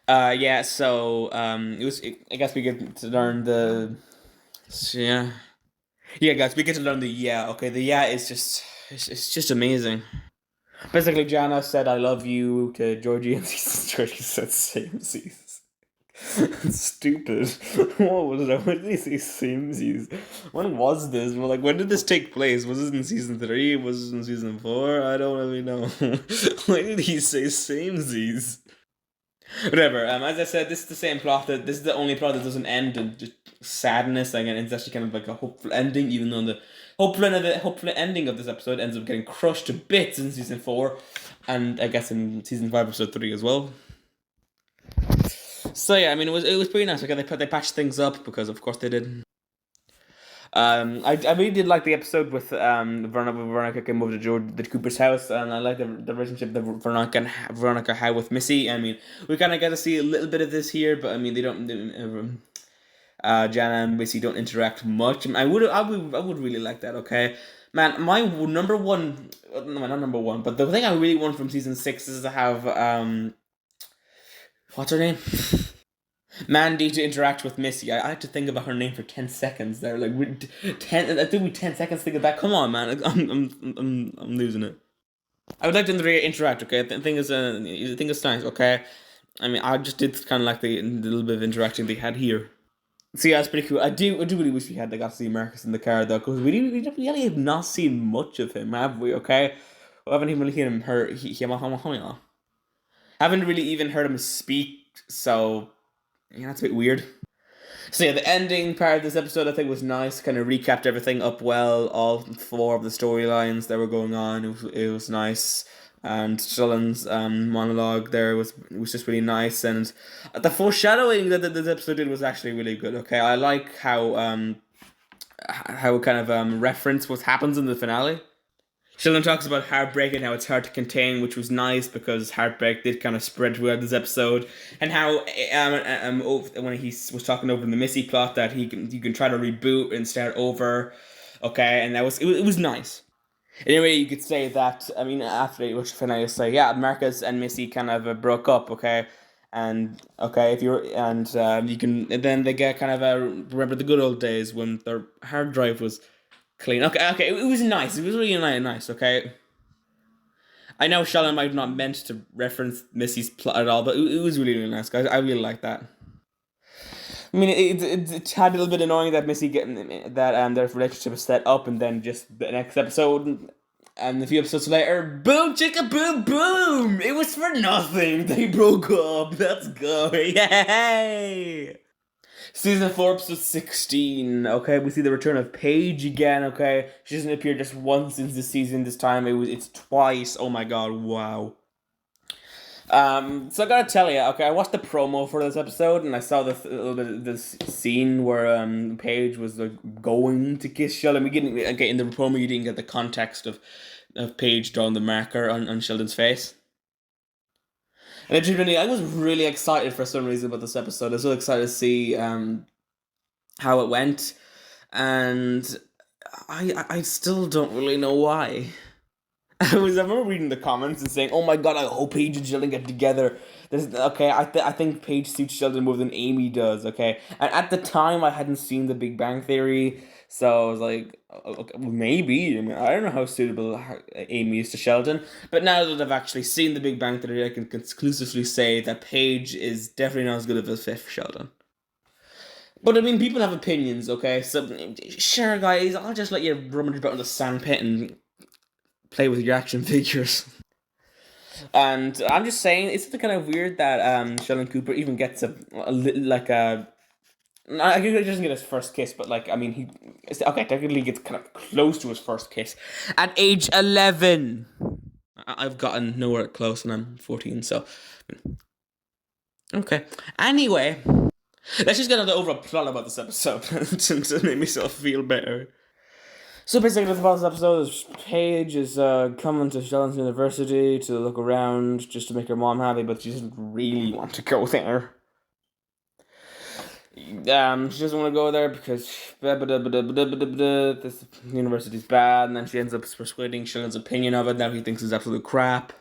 Yeah. So I guess we get to learn the. Yeah. Yeah, guys, we get to learn the yeah. Okay, the yeah is just it's just amazing. Basically, Jana said "I love you" to Georgie, and Georgie said "samesies." Stupid. What was it? When did they say samesies? When was this? Well, like, when did this take place? Was it in season 3? Was it in season 4? I don't really know. Why did he say samesies? Whatever. As I said, this is the same plot. This is the only plot that doesn't end in just sadness. Again, it's actually kind of like a hopeful ending, even though the hopeful ending of this episode ends up getting crushed to bits in season 4, and I guess in season 5, episode 3 as well. So yeah, I mean, it was pretty nice. Okay, they patched things up because of course they did. I really did like the episode with Veronica came over to the Cooper's house, and I like the relationship that Veronica had with Missy. I mean, we kind of get to see a little bit of this here, but I mean, they don't. Jana and Missy don't interact much. I would really like that. Okay, man, my number one, no, not number one, but the thing I really want from season 6 is to have what's her name? Mandy to interact with Missy. I had to think about her name for 10 seconds there. Like, 10, it took me 10 seconds to think of that. Come on, man. I'm losing it. I would like them to interact, okay? The thing is nice, okay? I mean, I just did kind of like the little bit of interacting they had here. So yeah, it's pretty cool. I do really wish we got to see Marcus in the car, though, because we really have not seen much of him, have we, okay? We haven't even really heard him haven't really even heard him speak, so yeah, that's a bit weird. So yeah, the ending part of this episode I think was nice. Kind of recapped everything up well, all 4 of the storylines that were going on. It was nice, and Sheldon's monologue there was just really nice, and the foreshadowing that this episode did was actually really good. Okay, I like how kind of reference what happens in the finale. Sheldon talks about heartbreak and how it's hard to contain, which was nice because heartbreak did kind of spread throughout this episode, and how when he was talking over the Missy plot that you can try to reboot and start over, okay, and it was nice. Anyway, you could say that, I mean, after which finale say, yeah, Marcus and Missy kind of broke up, okay, and okay, if you're and you can and then they get kind of remember the good old days when their hard drive was clean. Okay, it was nice. It was really nice. Okay, I know Sheldon might have not meant to reference Missy's plot at all, but it was really nice, guys. I really like that. I mean, it had a little bit annoying that Missy getting that their relationship was set up, and then just the next episode and a few episodes later, boom, chicka, boom, boom. It was for nothing. They broke up. Let's go, yay! Season 4, episode 16. Okay, we see the return of Paige again. Okay, she doesn't appear just once in this season. This time it's twice. Oh my god! Wow. So I gotta tell you, okay, I watched the promo for this episode, and I saw this little bit of this scene where Paige was like going to kiss Sheldon. We didn't okay in the promo. You didn't get the context of Paige drawing the marker on Sheldon's face. And I was really excited for some reason about this episode. I was so excited to see how it went, and I still don't really know why. I remember reading the comments and saying, "Oh my god, I hope Paige and Sheldon get together." I think Paige suits Sheldon more than Amy does. Okay, and at the time I hadn't seen The Big Bang Theory, so I was like, okay, maybe. I mean, I don't know how suitable Amy is to Sheldon, but now that I've actually seen The Big Bang Theory, I can conclusively say that Paige is definitely not as good of a fit for Sheldon. But I mean, people have opinions, okay? So, sure, guys, I'll just let you rummage about in the sandpit and play with your action figures. And I'm just saying, isn't it kind of weird that Sheldon Cooper even gets a I guess he doesn't get his first kiss, but like, I mean, technically gets kind of close to his first kiss at age 11. I've gotten nowhere close, and I'm 14, so okay. Anyway, let's just get on the overall plot about this episode to make myself feel better. So basically, the plot of this episode is Paige is coming to Sheldon's university to look around just to make her mom happy, but she doesn't really want to go there. She doesn't want to go there because this university's bad, and then she ends up persuading Sheldon's opinion of it that he thinks is absolute crap.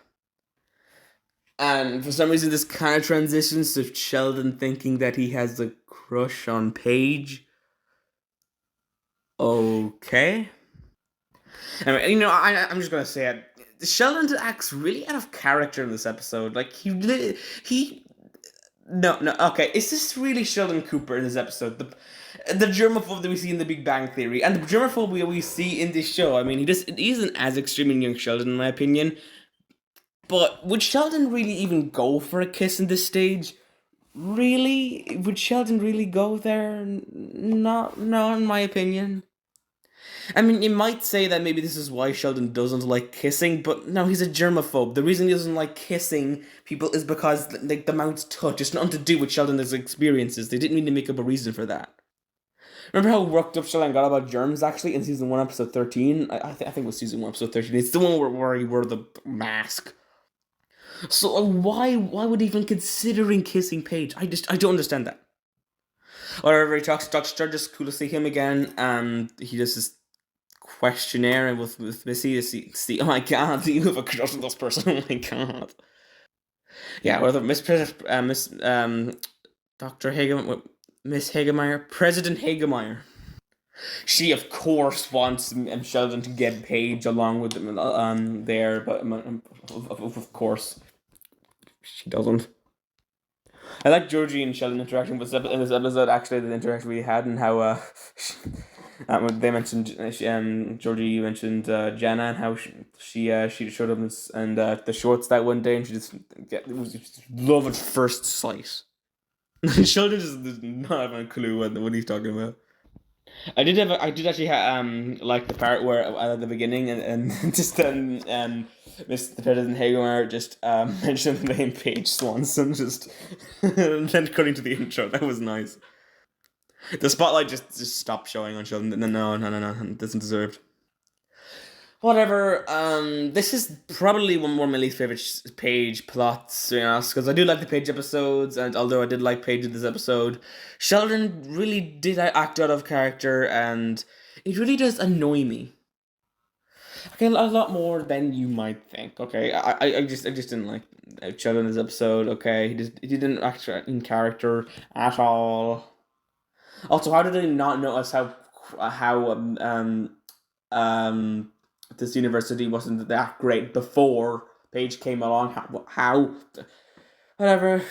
And for some reason, this kind of transitions to Sheldon thinking that he has a crush on Paige. Okay. I mean, I'm just gonna say it. Sheldon acts really out of character in this episode. Like No, okay. Is this really Sheldon Cooper in this episode? The germaphobe that we see in The Big Bang Theory and the germaphobia we see in this show. I mean, he isn't as extreme in young Sheldon, in my opinion. But would Sheldon really even go for a kiss in this stage? Really? Would Sheldon really go there? No, in my opinion. I mean, you might say that maybe this is why Sheldon doesn't like kissing, but no, he's a germaphobe. The reason he doesn't like kissing people is because like the mouth's touch. It's nothing to do with Sheldon's experiences. They didn't need to make up a reason for that. Remember how worked up Sheldon got about germs actually in season 1, episode 13? I think it was season 1, episode 13. It's the one where he wore the mask. So why would he even considering kissing Paige? I don't understand that. Whatever, he talks to Dr. Sturgis, cool to see him again, and he does this questionnaire with Missy to see, oh my god, do you have a crush on this person? Oh my god. Yeah, whether Miss Dr. Miss Hagemeyer, President Hagemeyer. She of course wants Sheldon to get Paige along with them there, but of course she doesn't. I like Georgie and Sheldon interacting with in this episode. Actually, the interaction we had and how they mentioned Georgie mentioned Jana and how she showed up and the shorts that one day and she it was just love at first sight. Sheldon just does not have a clue what he's talking about. I did actually like the part where at the beginning and just Mr. President Hagar just mentioned the name Paige Swanson just and then cutting to the intro. That was nice. The spotlight just stopped showing on Sheldon. No, it doesn't deserve. Whatever. This is probably one more of my least favorite Paige plots, to be honest, because I do like the Paige episodes, and although I did like Paige in this episode, Sheldon really did act out of character, and it really does annoy me. Okay, a lot more than you might think. Okay, I just didn't like Sheldon in this episode. Okay, he didn't act in character at all. Also, how did I not notice how this university wasn't that great before Paige came along? How whatever.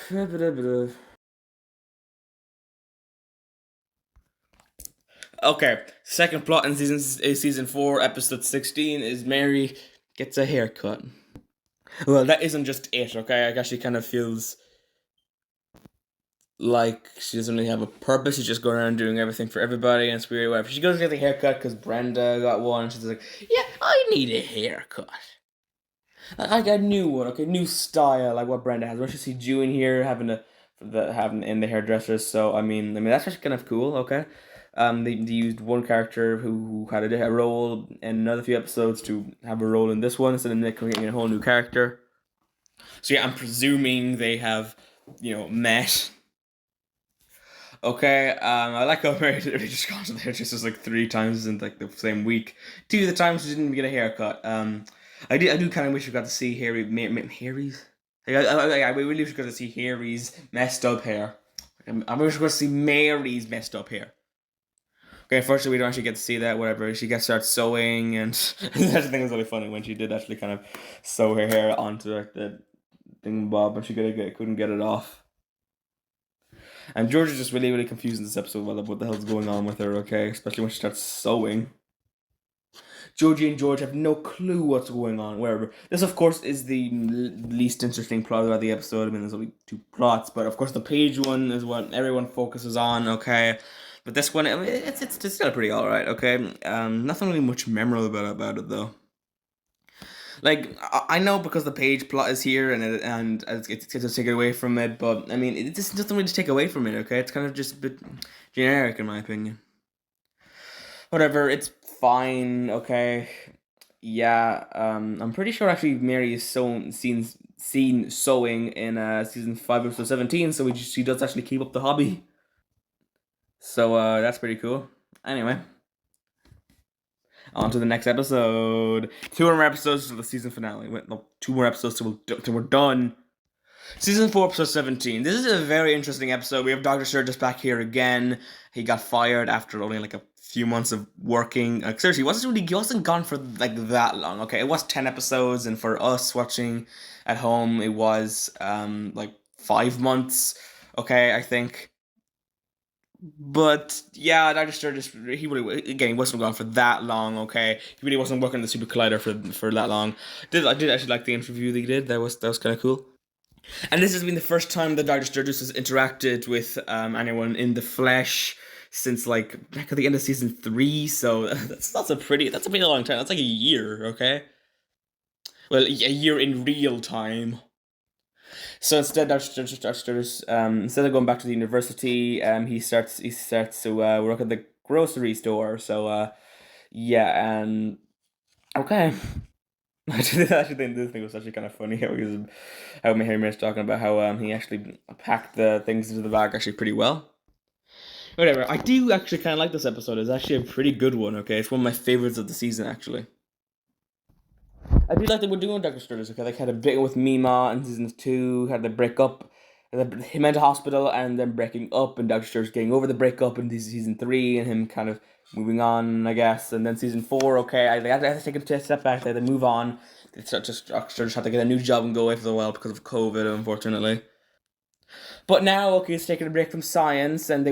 Okay, second plot in season 4, episode 16 is Mary gets a haircut. Well, that isn't just it. Okay, I guess she kind of feels like she doesn't really have a purpose. She's just going around doing everything for everybody, and it's weird. Whatever. She goes to get the haircut because Brenda got one. And she's like, "Yeah, I need a haircut. I got a new one. Okay, new style like what Brenda has." Where she see Jew in here having in the hairdressers. So I mean that's actually kind of cool. Okay. They used one character who had a role in another few episodes to have a role in this one, instead of creating a whole new character. So yeah, I'm presuming they have met. Okay, I like how Mary just got to the hairdressers like 3 times in like the same week. 2 of the times she didn't get a haircut. I do kind of wish we got to see Harry's. I really wish we got to see Harry's messed up hair. I wish we got to see Mary's messed up hair. Okay, unfortunately we don't actually get to see that. Whatever, she gets started sewing, and that's the thing was really funny when she did actually kind of sew her hair onto like the thing bob, and she couldn't get it off. And George is just really, really confused in this episode about what the hell's going on with her, okay? Especially when she starts sewing. Georgie and George have no clue what's going on, wherever. This, of course, is the least interesting plot about the episode. I mean, there's only 2 plots, but of course the Paige one is what everyone focuses on, okay? But this one, I mean, it's still pretty alright, okay? Nothing really much memorable about it, though. Like, I know because the Paige plot is here and it's to take it away from it, but I mean, it just doesn't really take away from it, okay? It's kind of just a bit generic, in my opinion. Whatever, it's fine, okay? Yeah, I'm pretty sure actually Mary is seen sewing in season 5, episode 17, so she does actually keep up the hobby. So, that's pretty cool. Anyway. On to the next episode. 2 more episodes to the season finale. No, 2 more episodes till we're done. Season 4, episode 17. This is a very interesting episode. We have Dr. Sturgis back here again. He got fired after only like a few months of working. Like seriously, he wasn't gone for like that long. Okay, it was 10 episodes, and for us watching at home, it was like 5 months. Okay, I think. But yeah, Dr. Sturgis, he wasn't gone for that long. Okay, he really wasn't working the Super Collider for that long. I did actually like the interview that he did. That was kind of cool. And this has been the first time that Dr. Sturgis has interacted with anyone in the flesh since like back at the end of season 3. So that's a pretty long time. That's like a year. Okay, well, a year in real time. So instead, instead of going back to the university, he starts to work at the grocery store. So yeah, and okay. I actually think this thing was actually kind of funny how Harry was talking about how he actually packed the things into the bag actually pretty well. Whatever. I do actually kind of like this episode. It's actually a pretty good one. Okay, it's one of my favorites of the season actually. I do like that we're doing Doctor Sturgis. Okay, like had a bit with Mima in season 2, had the break up, him into hospital, and then breaking up, and Doctor Sturgis getting over the breakup in season 3, and him kind of moving on, I guess. And then season 4, okay, I had to take a step back there, they move on. Doctor Sturgis had to get a new job and go away for a while because of COVID, unfortunately. But now, okay, he's taking a break from science, and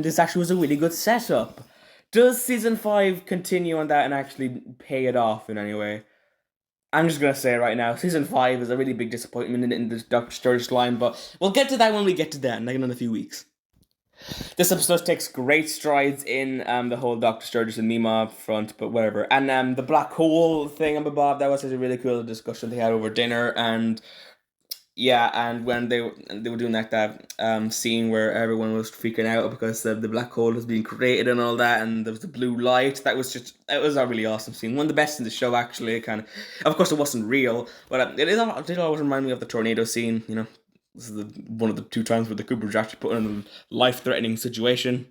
this actually was a really good setup. Does season 5 continue on that and actually pay it off in any way? I'm just gonna say right now, season 5 is a really big disappointment in the Doctor Sturgis line, but we'll get to that when we get to that, like in a few weeks. This episode takes great strides in the whole Doctor Sturgis and Mima front, but whatever. And the black hole thing and Bob, that was a really cool discussion they had over dinner, and yeah, and when they were doing that scene where everyone was freaking out because the black hole was being created and all that, and there was the blue light. It was a really awesome scene, one of the best in the show actually. Kind of course, it wasn't real, but it did always remind me of the tornado scene. You know, this is one of the 2 times where the Coopers actually put in a life-threatening situation.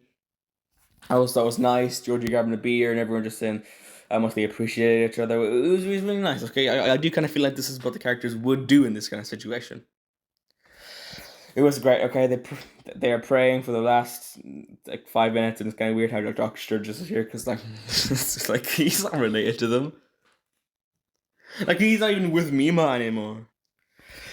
I always thought it was nice. Georgie grabbing a beer and everyone just saying how much they appreciate each other. It was really nice. Okay, I do kind of feel like this is what the characters would do in this kind of situation. It was great. Okay, they are praying for the last like 5 minutes, and it's kind of weird how Doctor Sturgis is here because like it's just like he's not related to them. Like he's not even with Mima anymore.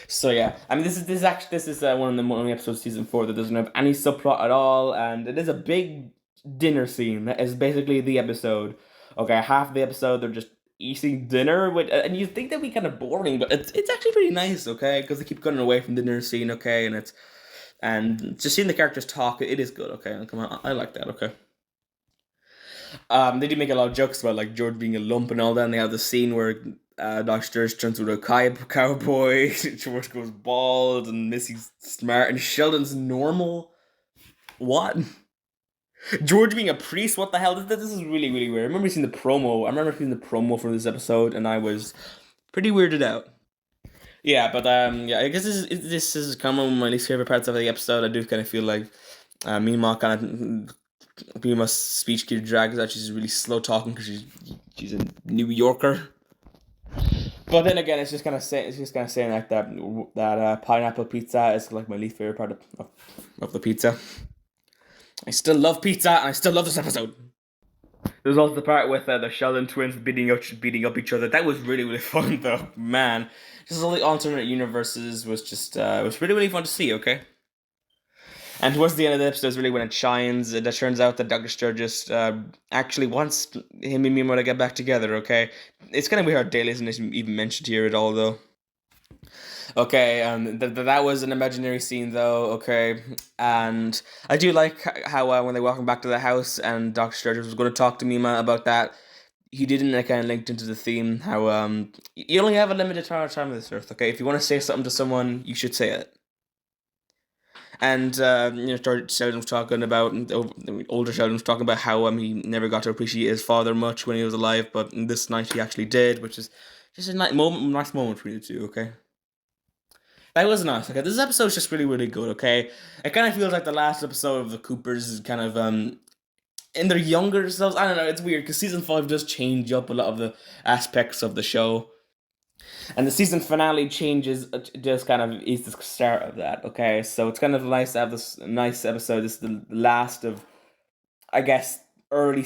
So yeah, I mean this is one of the only episodes of season 4 that doesn't have any subplot at all, and it is a big dinner scene that is basically the episode. Okay, half the episode they're just eating dinner, and you think that'd be kind of boring, but it's actually pretty nice. Okay, because they keep cutting away from the dinner scene. Okay, and just seeing the characters talk, it is good. Okay, come on, I like that. Okay. They do make a lot of jokes about like George being a lump and all that, and they have the scene where Doctor Sturgis turns into a cowboy, George goes bald, and Missy's smart, and Sheldon's normal. What? George being a priest? What the hell? This is really, really weird. I remember seeing the promo for this episode, and I was pretty weirded out. Yeah, but yeah, I guess this is kind of one of my least favorite parts of the episode. I do kind of feel like Mima kind of Mima's speech gear drags out. She's really slow talking because she's a New Yorker. But then again, it's just kind of saying like that pineapple pizza is like my least favorite part of the pizza. I still love pizza, and I still love this episode. There's also the part with the Sheldon twins beating up each other. That was really, really fun, though. Man, just all the alternate universes was just was really, really fun to see. Okay. And towards the end of the episode is really when it shines. It turns out that Dr. Sturgis actually wants him and Mimo to get back together. Okay, it's kind of weird how Dale isn't even mentioned here at all, though. Okay, that was an imaginary scene though. Okay, and I do like how when they're walking back to the house and Doctor Sturgis was going to talk to Mima about that. He didn't kind of linked into the theme how you only have a limited amount of time on this earth. Okay, if you want to say something to someone, you should say it. And Sheldon was talking about older Sheldon was talking about how he never got to appreciate his father much when he was alive, but in this night he actually did, which is just a nice moment for you two. Okay. That was nice. Okay, this episode is just really, really good. Okay, it kind of feels like the last episode of the Coopers is kind of in their younger selves. I don't know. It's weird because season 5 does change up a lot of the aspects of the show, and the season finale changes. Just kind of is the start of that. Okay, so it's kind of nice to have this nice episode. This is the last of, I guess, early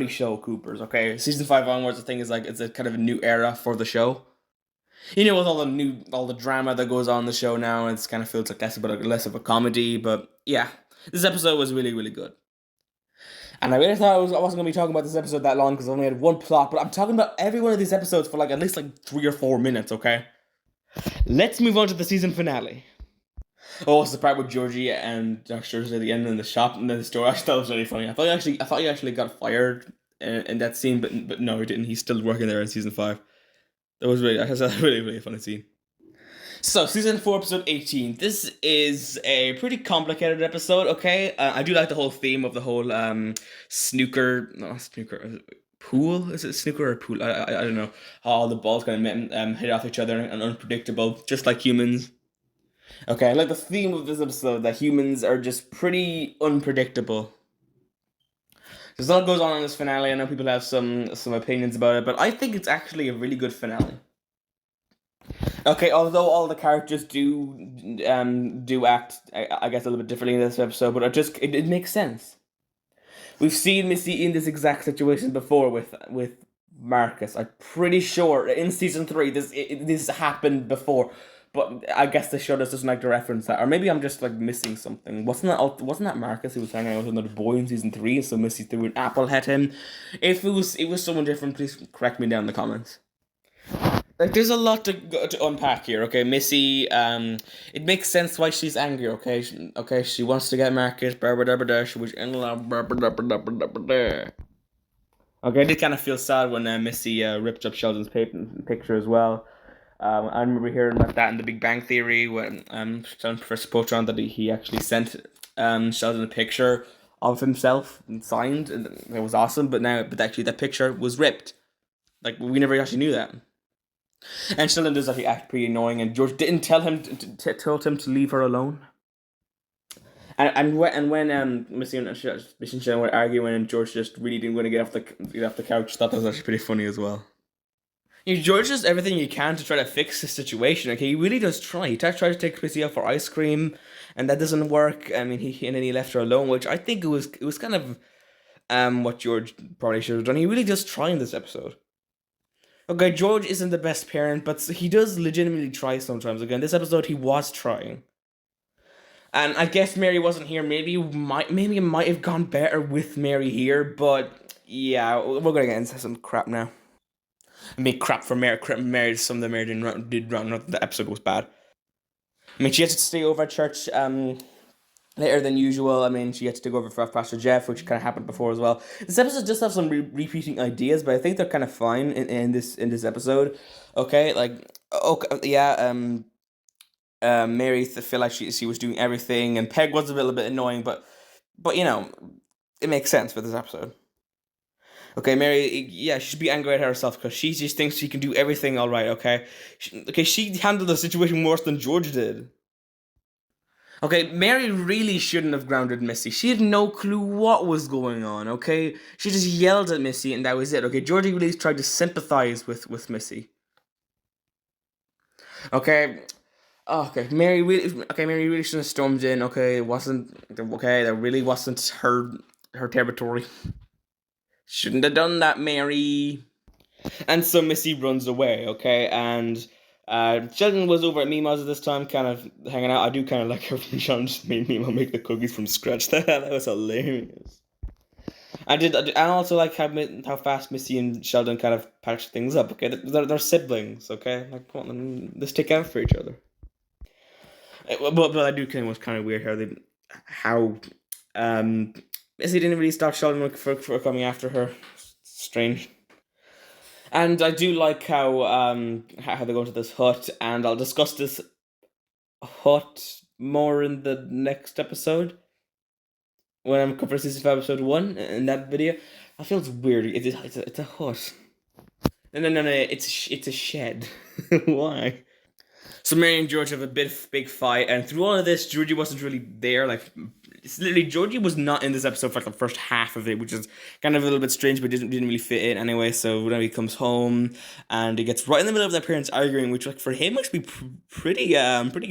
show Coopers. Okay, season 5 onwards, the thing is like it's a kind of a new era for the show. You know, with all the drama that goes on in the show now, it's kind of feels like less of a comedy. But yeah, this episode was really, really good. And I really thought I wasn't going to be talking about this episode that long because I only had one plot, but I'm talking about every one of these episodes for like at least like 3 or 4 minutes. Okay, let's move on to the season finale. Oh, it's the part with Georgie and Dr. at the end in the shop and then the store. I thought it was really funny. I thought he actually got fired in that scene, but no, he didn't. He's still working there in season 5. That was a really, really funny scene. So, season 4, episode 18. This is a pretty complicated episode, okay? I do like the whole theme of the whole snooker. No, snooker. Pool? Is it snooker or pool? I don't know. How all the balls kind of hit off each other and unpredictable, just like humans. Okay, I like the theme of this episode that humans are just pretty unpredictable. There's a lot goes on in this finale. I know people have some opinions about it, but I think it's actually a really good finale. Okay, although all the characters do act, I guess, a little bit differently in this episode, but it makes sense. We've seen Missy in this exact situation before with Marcus. I'm pretty sure in season 3 this happened before, but I guess the show doesn't like to reference that, or maybe I'm just like missing something. Wasn't that Marcus who was hanging out with another boy in season 3? So Missy threw an apple at him. If it was someone different, please correct me down in the comments. Like, there's a lot to unpack here, okay? Missy, it makes sense why she's angry, okay? She wants to get Marcus, she was in love, Okay, I did kind of feel sad when Missy ripped up Sheldon's picture as well. I remember hearing about that in The Big Bang Theory when Sheldon first spoke on that he actually sent Sheldon a picture of himself and signed, and it was awesome, but actually that picture was ripped. Like, we never actually knew that. And Sheldon does actually act pretty annoying, and George didn't tell him told him to leave her alone. And when Missy and Sheldon were arguing, and George just really didn't want to get off the couch, thought that was actually pretty funny as well. George does everything he can to try to fix the situation. Okay, he really does try. He tried to take Missy out for ice cream, and that doesn't work. I mean, and then he left her alone, which I think it was kind of what George probably should have done. He really does try in this episode. Okay, George isn't the best parent, but he does legitimately try sometimes. Again, this episode he was trying. And I guess Mary wasn't here. Maybe it might have gone better with Mary here, but yeah, we're gonna get into some crap now. I mean, crap for Mary. Mary, some of the Mary did wrong. Not the episode was bad. I mean, she had to stay over at church later than usual. I mean, she had to go over for Pastor Jeff, which kind of happened before as well. This episode just have some repeating ideas, but I think they're kind of fine in this episode. Okay, like, okay, yeah, Mary feel like she was doing everything, and Peg was a little bit annoying, but you know, it makes sense for this episode. Okay, Mary, yeah, she should be angry at herself because she just thinks she can do everything all right. Okay, she handled the situation worse than George did. Okay, Mary really shouldn't have grounded Missy. She had no clue what was going on, okay? She just yelled at Missy and that was it, okay? Georgie really tried to sympathize with Missy. Okay. Mary really shouldn't have stormed in, okay? That really wasn't her territory. Shouldn't have done that, Mary. And so Missy runs away, okay? And Sheldon was over at Mima's at this time, kind of hanging out. I do kind of like how Sheldon just made Mima make the cookies from scratch. That was hilarious. I also like how fast Missy and Sheldon kind of patched things up. Okay, they're siblings. Okay, like come on, let's take out for each other. But I do think it was kind of weird how Missy didn't really stop Sheldon for coming after her. Strange. And I do like how they go to this hut, and I'll discuss this hut more in the next episode when I'm covering season 5, episode 1 in that video. I feel it's weird. It's a hut. No. It's a shed. Why? So Mary and George have a big fight, and through all of this, Georgie wasn't really there. Like, it's literally, Georgie was not in this episode for like the first half of it, which is kind of a little bit strange, but didn't really fit in anyway. So when he comes home, and he gets right in the middle of their parents arguing, which like for him must be pretty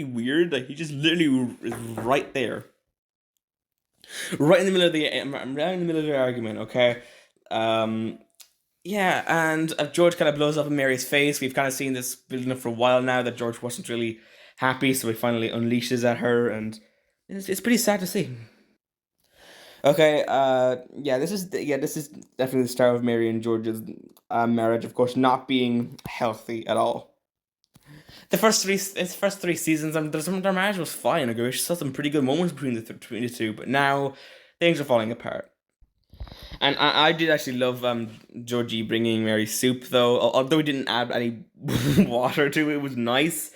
weird. Like, he just literally is right there, right in the middle of the argument. Okay, yeah, and George kind of blows up in Mary's face. We've kind of seen this building up for a while now that George wasn't really happy, so he finally unleashes at her, and it's pretty sad to see. Okay, this is definitely the start of Mary and George's marriage, of course, not being healthy at all. The first three seasons, their marriage was fine. Okay, we saw some pretty good moments between the two, but now things are falling apart. And I did actually love Georgie bringing Mary soup, though. Although he didn't add any water to it, it was nice.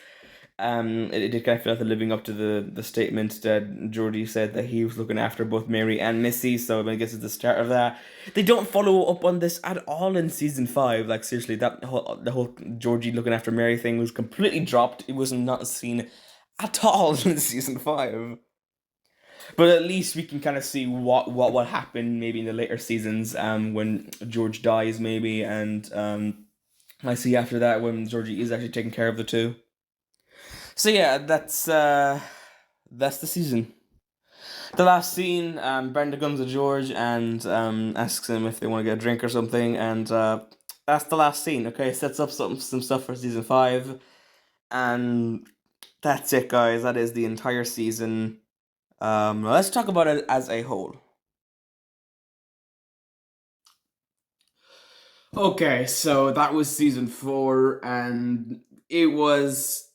it did kind of feel like they're living up to the statement that Georgie said that he was looking after both Mary and Missy, so I guess it's the start of that. They don't follow up on this at all in season 5. Like, seriously, the whole Georgie looking after Mary thing was completely dropped. It was not seen at all in season 5. But at least we can kind of see what will happen maybe in the later seasons, when George dies maybe, and I see after that when Georgie is actually taking care of the two. So yeah, that's the season. The last scene, Brenda comes to George and asks him if they want to get a drink or something, and that's the last scene. Okay, sets up some stuff for season 5, and that's it, guys. That is the entire season. Let's talk about it as a whole. Okay, so that was season 4, and it was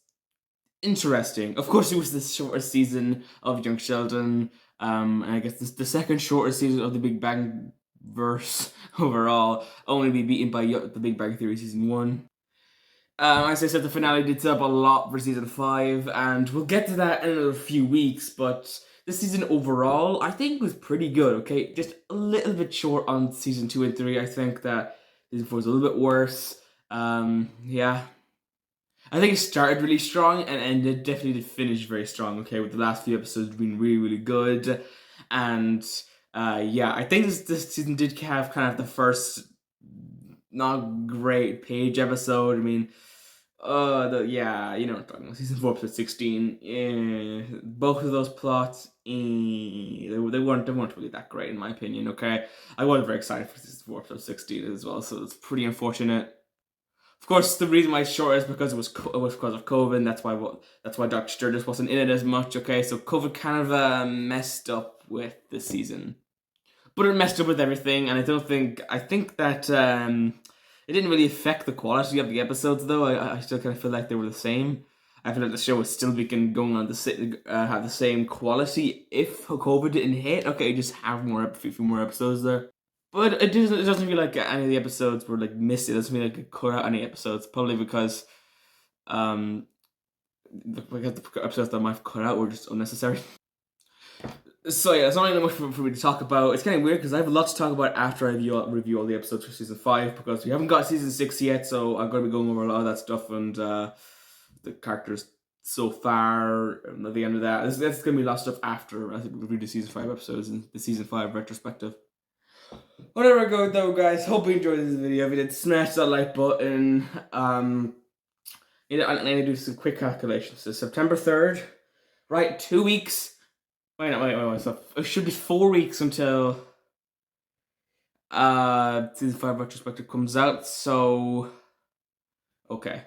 interesting. Of course, it was the shortest season of Young Sheldon. And I guess this the second shortest season of the Big Bang verse overall, only be beaten by the Big Bang Theory season 1. As I said, the finale did set up a lot for season 5, and we'll get to that in another few weeks. But this season overall, I think, was pretty good. Okay, just a little bit short on season 2 and 3. I think that season 4 is a little bit worse. Yeah, I think it started really strong and it definitely did finish very strong. Okay, with the last few episodes being really, really good, and yeah, I think this season did have kind of the first not great Page episode. I mean, yeah, you know what I'm talking about. Season 4, episode 16. Both of those plots, they weren't really that great in my opinion. Okay, I was very excited for season 4, episode 16 as well, so it's pretty unfortunate. Of course, the reason why it's short is because it was because of COVID. And that's why Dr. Sturgis wasn't in it as much. Okay, so COVID kind of messed up with the season, but it messed up with everything. And I think that it didn't really affect the quality of the episodes though. I still kind of feel like they were the same. I feel like the show would still be going on to have the same quality if COVID didn't hit. Okay, just have a few more episodes there. But it doesn't feel like any of the episodes were like missed. It doesn't feel like it cut out any episodes. Probably because the episodes that might have cut out were just unnecessary. So yeah, it's not really much for me to talk about. It's kind of weird because I have a lot to talk about after I review all the episodes for season 5, because we haven't got season 6 yet. So I'm going to be going over a lot of that stuff and the characters so far. And at the end of that, that's going to be a lot of stuff after I think we review the season 5 episodes and the season 5 retrospective. Whatever go though, guys. Hope you enjoyed this video. If you did, smash that like button. I'm gonna do some quick calculations. So September 3rd, right? 2 weeks. Wait. So it should be 4 weeks until season 5 retrospective comes out. So okay,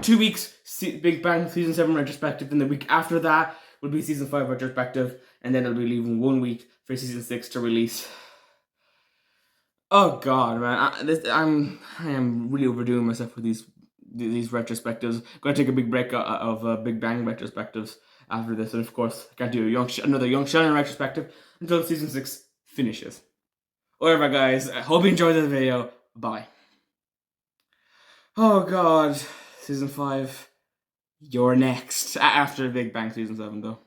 2 weeks. Big Bang season 7 retrospective. Then the week after that will be season 5 retrospective, and then it'll be leaving 1 week for season 6 to release. Oh God, man! I am really overdoing myself with these retrospectives. I'm gonna take a big break of Big Bang retrospectives after this, and of course, I can't do another Young Sheldon retrospective until season 6 finishes. Whatever, guys. I hope you enjoyed this video. Bye. Oh God, season 5. You're next after Big Bang season 7, though.